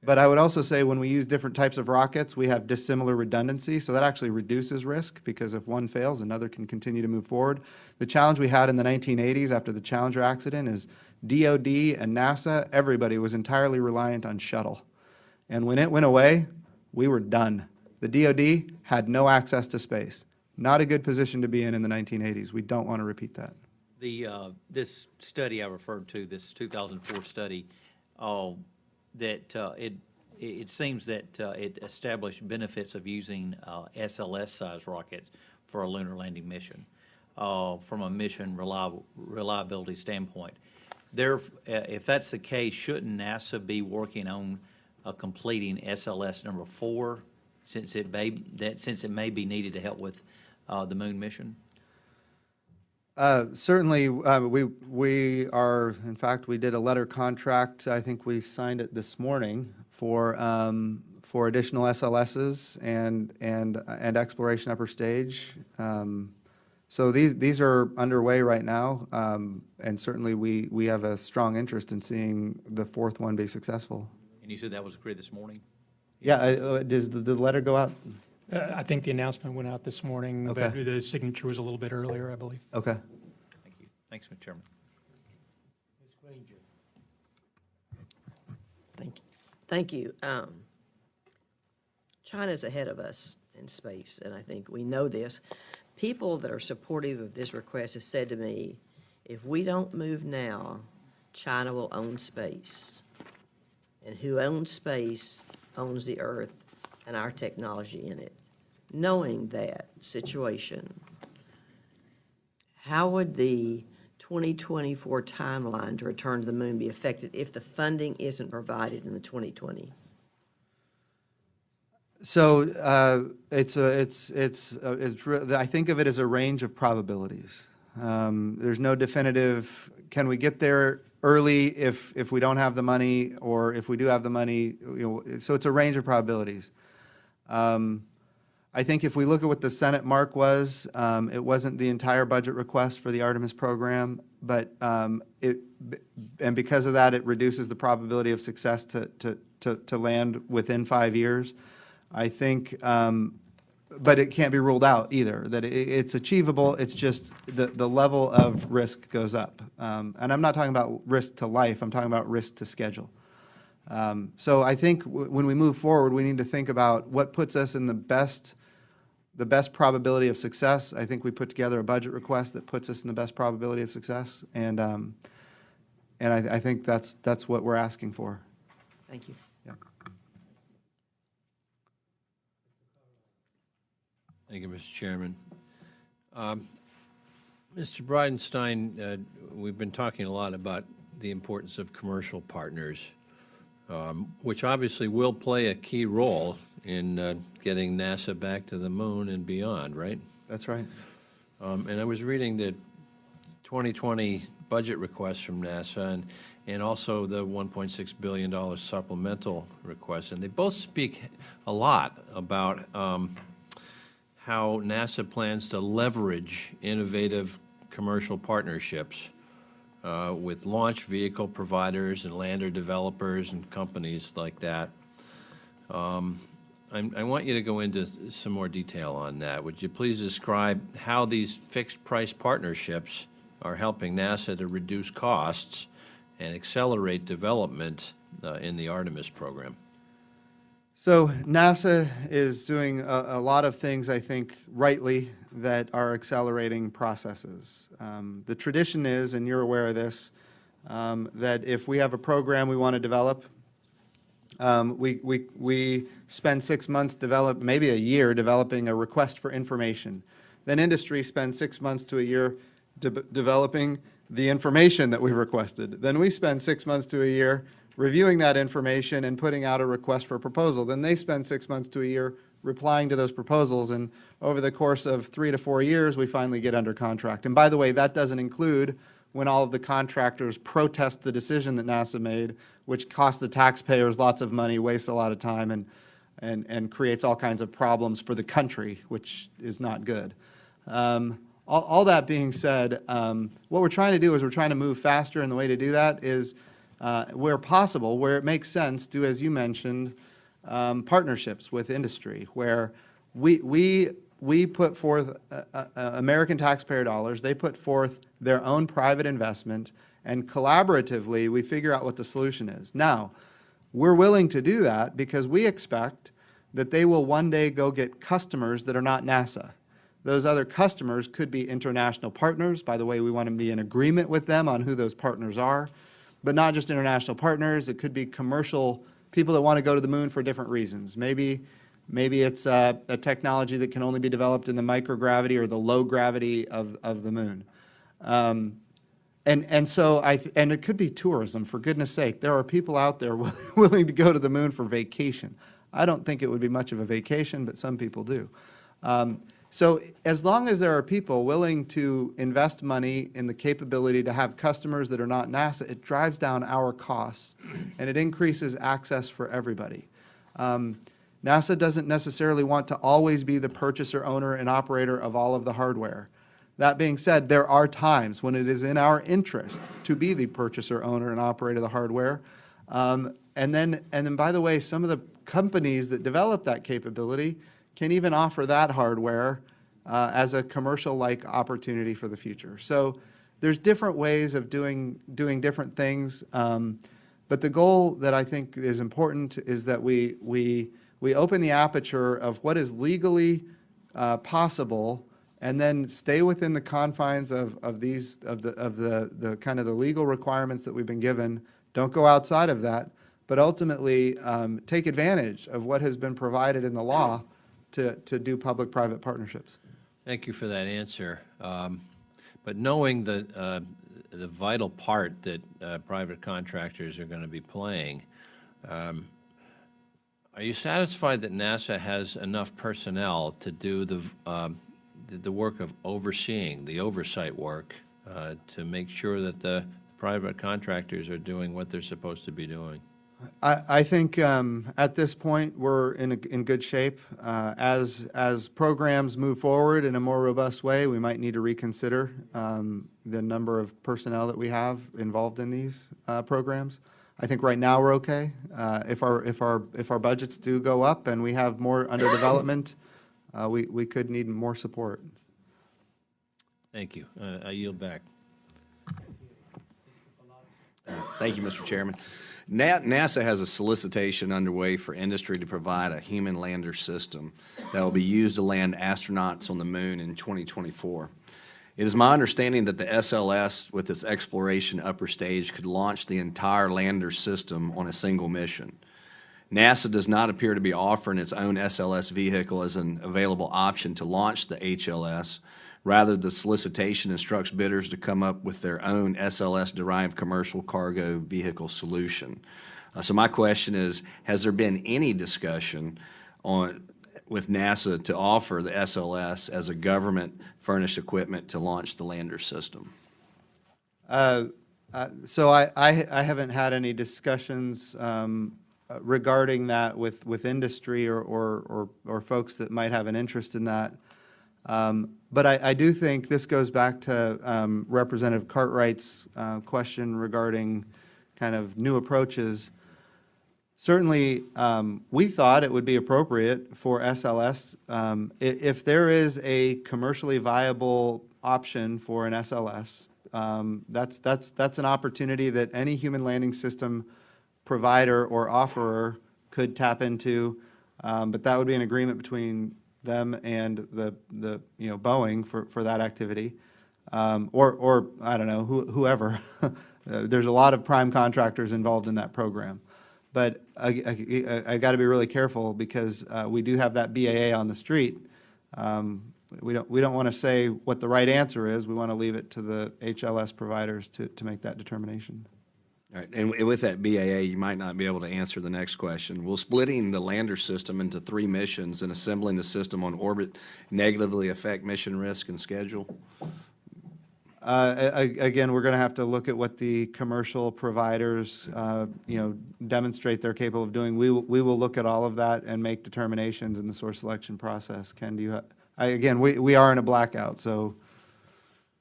But I would also say when we use different types of rockets, we have dissimilar redundancy, so that actually reduces risk because if one fails, another can continue to move forward. The challenge we had in the 1980s after the Challenger accident is DOD and NASA, everybody was entirely reliant on shuttle. And when it went away, we were done. The DOD had no access to space. Not a good position to be in the 1980s. We don't want to repeat that. This study I referred to, this 2004 study, it seems that it established benefits of using SLS-sized rockets for a lunar landing mission from a mission reliability standpoint. if that's the case, shouldn't NASA be working on completing SLS number 4, since it may be needed to help with the moon mission? Certainly, we are, in fact, we did a letter contract, I think we signed it this morning, for additional SLSs and exploration upper stage. So these are underway right now, and certainly we have a strong interest in seeing the 4th one be successful. And you said that was agreed this morning? Yeah, does the letter go out? I think the announcement went out this morning, but Okay. the signature was a little bit earlier, I believe. Okay. Thank you. Thanks, Mr. Chairman. Ms. Granger. Thank you. China's ahead of us in space, and I think we know this. People that are supportive of this request have said to me, if we don't move now, China will own space. And who owns space owns the Earth and our technology in it. Knowing that situation, how would the 2024 timeline to return to the moon be affected if the funding isn't provided in the 2020? So I think of it as a range of probabilities. There's no definitive, can we get there early if we don't have the money, or if we do have the money, so it's a range of probabilities. I think if we look at what the Senate mark was, it wasn't the entire budget request for the Artemis program, but and because of that, it reduces the probability of success to land within 5 years. I think, but it can't be ruled out either, that it's achievable, it's just the level of risk goes up. And I'm not talking about risk to life, I'm talking about risk to schedule. So I think when we move forward, we need to think about what puts us in the best probability of success. I think we put together a budget request that puts us in the best probability of success, and I think that's what we're asking for. Thank you. Yeah. Thank you, Mr. Chairman. Mr. Bridenstine, we've been talking a lot about the importance of commercial partners, which obviously will play a key role in getting NASA back to the moon and beyond, right? That's right. And I was reading the 2020 budget request from NASA and also the $1.6 billion supplemental request, and they both speak a lot about how NASA plans to leverage innovative commercial partnerships with launch vehicle providers and lander developers and companies like that. I want you to go into some more detail on that. Would you please describe how these fixed-price partnerships are helping NASA to reduce costs and accelerate development in the Artemis program? So NASA is doing a lot of things, I think, rightly, that are accelerating processes. The tradition is, and you're aware of this, that if we have a program we want to develop, we spend 6 months maybe a year developing a request for information. Then industry spends 6 months to a year developing the information that we requested. Then we spend 6 months to a year reviewing that information and putting out a request for a proposal. Then they spend 6 months to a year replying to those proposals, and over the course of 3 to 4 years, we finally get under contract. And by the way, that doesn't include when all of the contractors protest the decision that NASA made, which costs the taxpayers lots of money, wastes a lot of time, and creates all kinds of problems for the country, which is not good. All that being said, what we're trying to do is we're trying to move faster, and the way to do that is where possible, where it makes sense, do, as you mentioned, partnerships with industry, where we put forth American taxpayer dollars, they put forth their own private investment, and collaboratively we figure out what the solution is. Now, we're willing to do that because we expect that they will one day go get customers that are not NASA. Those other customers could be international partners. By the way, we want to be in agreement with them on who those partners are. But not just international partners, it could be commercial people that want to go to the moon for different reasons. Maybe it's a technology that can only be developed in the microgravity or the low gravity of the moon. And so and it could be tourism, for goodness sake. There are people out there willing to go to the moon for vacation. I don't think it would be much of a vacation, but some people do. So as long as there are people willing to invest money in the capability to have customers that are not NASA, it drives down our costs and it increases access for everybody. NASA doesn't necessarily want to always be the purchaser, owner, and operator of all of the hardware. That being said, there are times when it is in our interest to be the purchaser, owner, and operator of the hardware. And then, by the way, some of the companies that develop that capability can even offer that hardware as a commercial-like opportunity for the future. So there's different ways of doing different things. But the goal that I think is important is that we open the aperture of what is legally possible, and then stay within the confines of the kind of the legal requirements that we've been given. Don't go outside of that, but ultimately take advantage of what has been provided in the law to do public-private partnerships. Thank you for that answer. But knowing the vital part that private contractors are going to be playing, are you satisfied that NASA has enough personnel to do the work of overseeing, the oversight work, to make sure that the private contractors are doing what they're supposed to be doing? I think at this point we're in good shape. As programs move forward in a more robust way, we might need to reconsider the number of personnel that we have involved in these programs. I think right now we're okay. If our budgets do go up and we have more under development, we could need more support. Thank you. I yield back. Thank you, Mr. Chairman. NASA has a solicitation underway for industry to provide a human lander system that will be used to land astronauts on the moon in 2024. It is my understanding that the SLS, with its exploration upper stage, could launch the entire lander system on a single mission. NASA does not appear to be offering its own SLS vehicle as an available option to launch the HLS. Rather, the solicitation instructs bidders to come up with their own SLS-derived commercial cargo vehicle solution. So my question is, has there been any discussion with NASA to offer the SLS as a government-furnished equipment to launch the lander system? So I haven't had any discussions regarding that with industry or folks that might have an interest in that. But I do think this goes back to Representative Cartwright's question regarding kind of new approaches. Certainly, we thought it would be appropriate for SLS, if there is a commercially viable option for an SLS, that's an opportunity that any human landing system provider or offerer could tap into, but that would be an agreement between them and the Boeing for that activity, or I don't know, whoever. There's a lot of prime contractors involved in that program, but I got to be really careful because we do have that BAA on the street. We don't want to say what the right answer is. We want to leave it to the HLS providers to make that determination. All right, and with that BAA, you might not be able to answer the next question. Will splitting the lander system into 3 missions and assembling the system on orbit negatively affect mission risk and schedule? Again, we're going to have to look at what the commercial providers, demonstrate they're capable of doing. We will look at all of that and make determinations in the source selection process. Ken, do you again, we are in a blackout, so.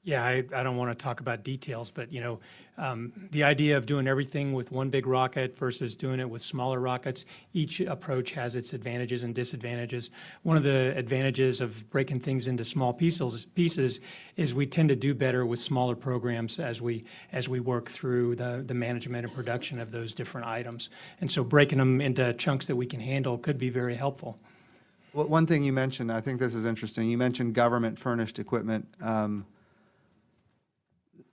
Yeah, I don't want to talk about details, but, the idea of doing everything with one big rocket versus doing it with smaller rockets, each approach has its advantages and disadvantages. One of the advantages of breaking things into small pieces is we tend to do better with smaller programs as we work through the management and production of those different items. And so breaking them into chunks that we can handle could be very helpful. Well, one thing you mentioned, I think this is interesting, you mentioned government-furnished equipment.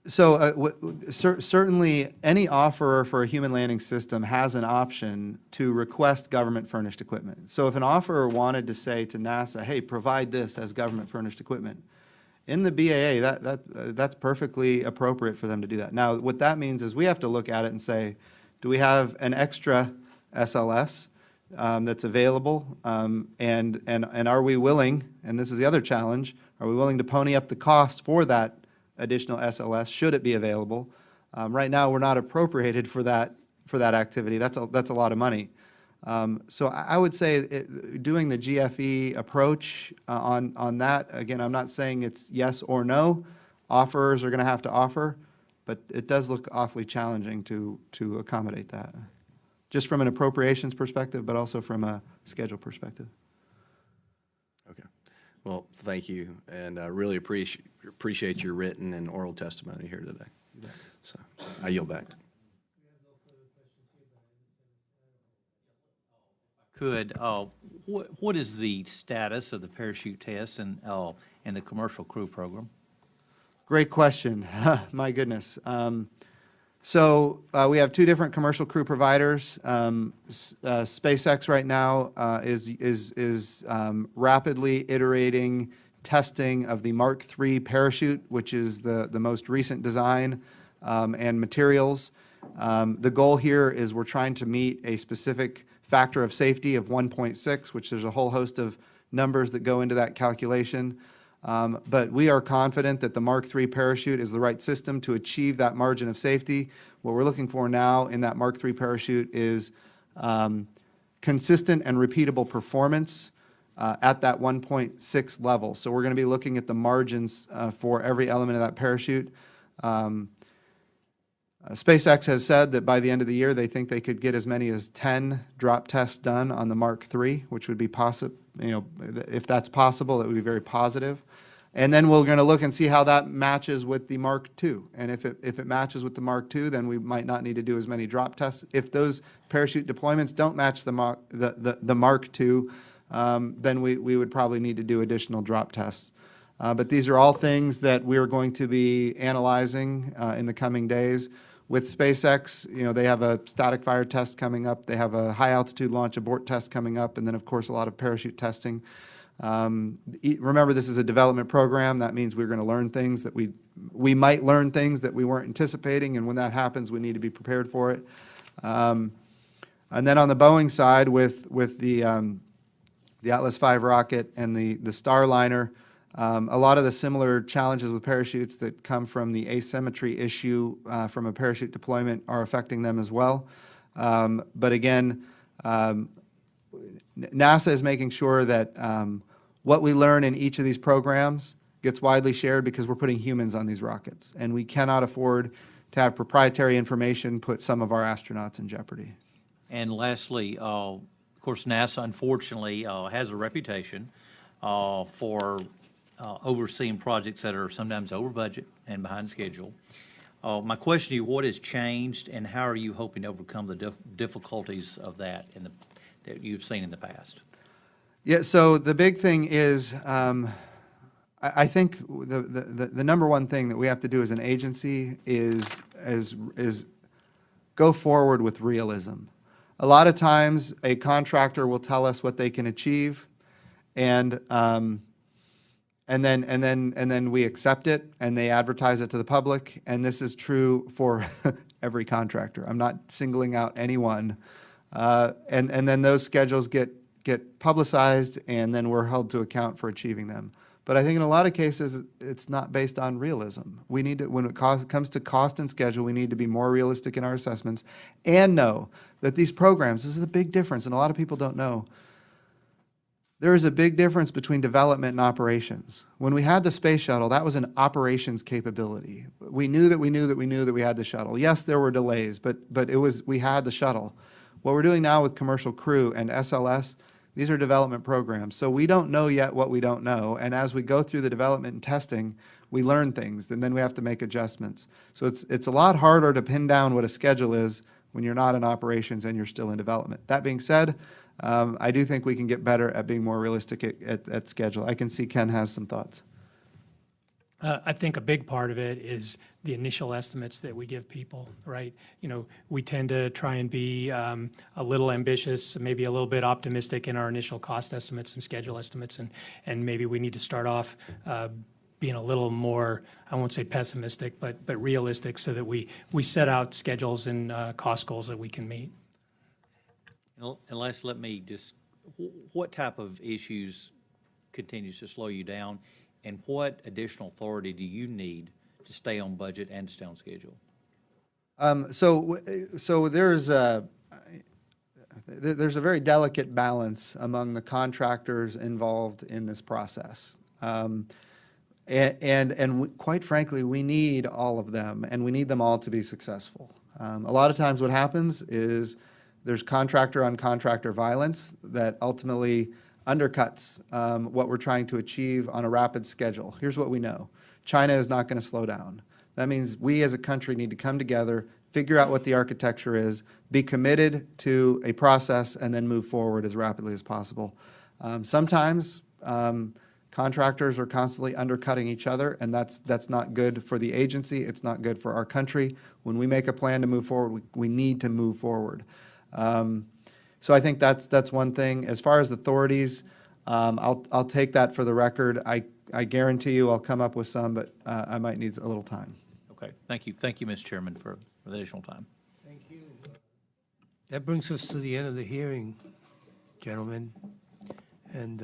Certainly, any offerer for a human landing system has an option to request government-furnished equipment. So if an offerer wanted to say to NASA, hey, provide this as government-furnished equipment, In the BAA, that's perfectly appropriate for them to do that. Now, what that means is we have to look at it and say, do we have an extra SLS that's available? And are we willing, and this is the other challenge, are we willing to pony up the cost for that additional SLS, should it be available? Right now, we're not appropriated for that activity. That's a lot of money. So I would say doing the GFE approach on that, again, I'm not saying it's yes or no. Offerers are going to have to offer, but it does look awfully challenging to accommodate that, just from an appropriations perspective, but also from a schedule perspective. Okay. Well, thank you, and I really appreciate your written and oral testimony here today. So I yield back. Could, what is the status of the parachute test and the commercial crew program? Great question. My goodness. So we have two different commercial crew providers. SpaceX right now is rapidly iterating testing of the Mark III parachute, which is the most recent design and materials. The goal here is we're trying to meet a specific factor of safety of 1.6, which there's a whole host of numbers that go into that calculation. But we are confident that the Mark III parachute is the right system to achieve that margin of safety. What we're looking for now in that Mark III parachute is consistent and repeatable performance at that 1.6 level. So we're going to be looking at the margins for every element of that parachute. SpaceX has said that by the end of the year, they think they could get as many as 10 drop tests done on the Mark III, which would be possible. If that's possible, that would be very positive. And then we're going to look and see how that matches with the Mark II. And if it matches with the Mark II, then we might not need to do as many drop tests. If those parachute deployments don't match the Mark II, then we would probably need to do additional drop tests. But these are all things that we're going to be analyzing in the coming days. With SpaceX, they have a static fire test coming up. They have a high-altitude launch abort test coming up, and then, of course, a lot of parachute testing. Remember, this is a development program. That means we're going to learn things that we might learn things that we weren't anticipating, and when that happens, we need to be prepared for it. And then on the Boeing side, with the Atlas V rocket and the Starliner, a lot of the similar challenges with parachutes that come from the asymmetry issue from a parachute deployment are affecting them as well. But again, NASA is making sure that what we learn in each of these programs gets widely shared because we're putting humans on these rockets. And we cannot afford to have proprietary information put some of our astronauts in jeopardy. And lastly, of course, NASA unfortunately has a reputation for overseeing projects that are sometimes over budget and behind schedule. My question to you, what has changed and how are you hoping to overcome the difficulties of that that you've seen in the past? Yeah, so the big thing is, I think the number one thing that we have to do as an agency is go forward with realism. A lot of times, a contractor will tell us what they can achieve, and then we accept it and they advertise it to the public, and this is true for every contractor. I'm not singling out anyone. And then those schedules get publicized, and then we're held to account for achieving them. But I think in a lot of cases, it's not based on realism. We need to, when it comes to cost and schedule, we need to be more realistic in our assessments and know that these programs, this is a big difference, and a lot of people don't know. There is a big difference between development and operations. When we had the space shuttle, that was an operations capability. We knew that we had the shuttle. Yes, there were delays, but we had the shuttle. What we're doing now with Commercial Crew and SLS, these are development programs. So we don't know yet what we don't know. And as we go through the development and testing, we learn things, and then we have to make adjustments. So it's a lot harder to pin down what a schedule is when you're not in operations and you're still in development. That being said, I do think we can get better at being more realistic at schedule. I can see Ken has some thoughts. I think a big part of it is the initial estimates that we give people, right? We tend to try and be a little ambitious, maybe a little bit optimistic in our initial cost estimates and schedule estimates, and maybe we need to start off being a little more, I won't say pessimistic, but realistic, so that we set out schedules and cost goals that we can meet. Unless, let me just, what type of issues continues to slow you down? And what additional authority do you need to stay on budget and to stay on schedule? So there's a very delicate balance among the contractors involved in this process. Quite frankly, we need all of them, and we need them all to be successful. A lot of times what happens is there's contractor on contractor violence that ultimately undercuts what we're trying to achieve on a rapid schedule. Here's what we know. China is not going to slow down. That means we as a country need to come together, figure out what the architecture is, be committed to a process, and then move forward as rapidly as possible. Sometimes contractors are constantly undercutting each other, and that's not good for the agency. It's not good for our country. When we make a plan to move forward, we need to move forward. So I think that's one thing. As far as authorities, I'll take that for the record. I guarantee you I'll come up with some, but I might need a little time. Okay, thank you. Thank you, Mr. Chairman, for the additional time. Thank you. That brings us to the end of the hearing, gentlemen. And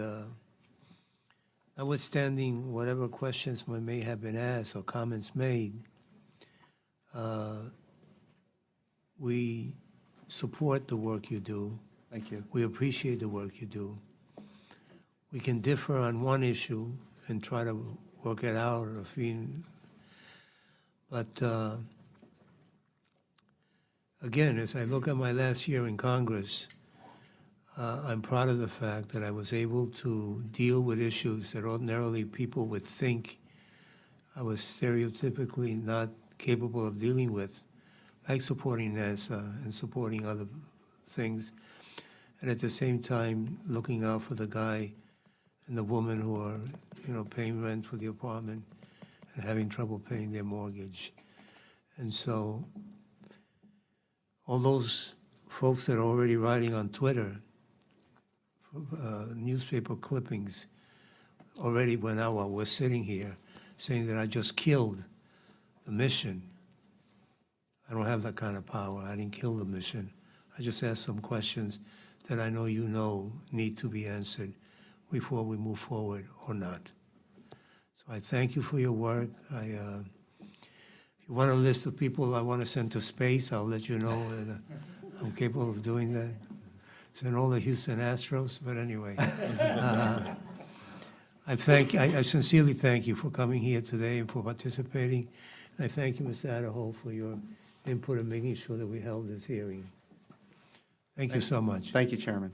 notwithstanding whatever questions may have been asked or comments made, we support the work you do. Thank you. We appreciate the work you do. We can differ on one issue and try to work it out, but again, as I look at my last year in Congress, I'm proud of the fact that I was able to deal with issues that ordinarily people would think I was stereotypically not capable of dealing with, like supporting NASA and supporting other things, and at the same time looking out for the guy and the woman who are, paying rent for the apartment and having trouble paying their mortgage. And so all those folks that are already writing on Twitter, newspaper clippings already went out while we're sitting here saying that I just killed the mission. I don't have that kind of power. I didn't kill the mission. I just asked some questions that I know need to be answered before we move forward or not. So I thank you for your work. If you want a list of people I want to send to space, I'll let you know that I'm capable of doing that. Send all the Houston Astros, but anyway. I sincerely thank you for coming here today and for participating. And I thank you, Mr. Adderholt, for your input in making sure that we held this hearing. Thank you so much. Thank you, Chairman.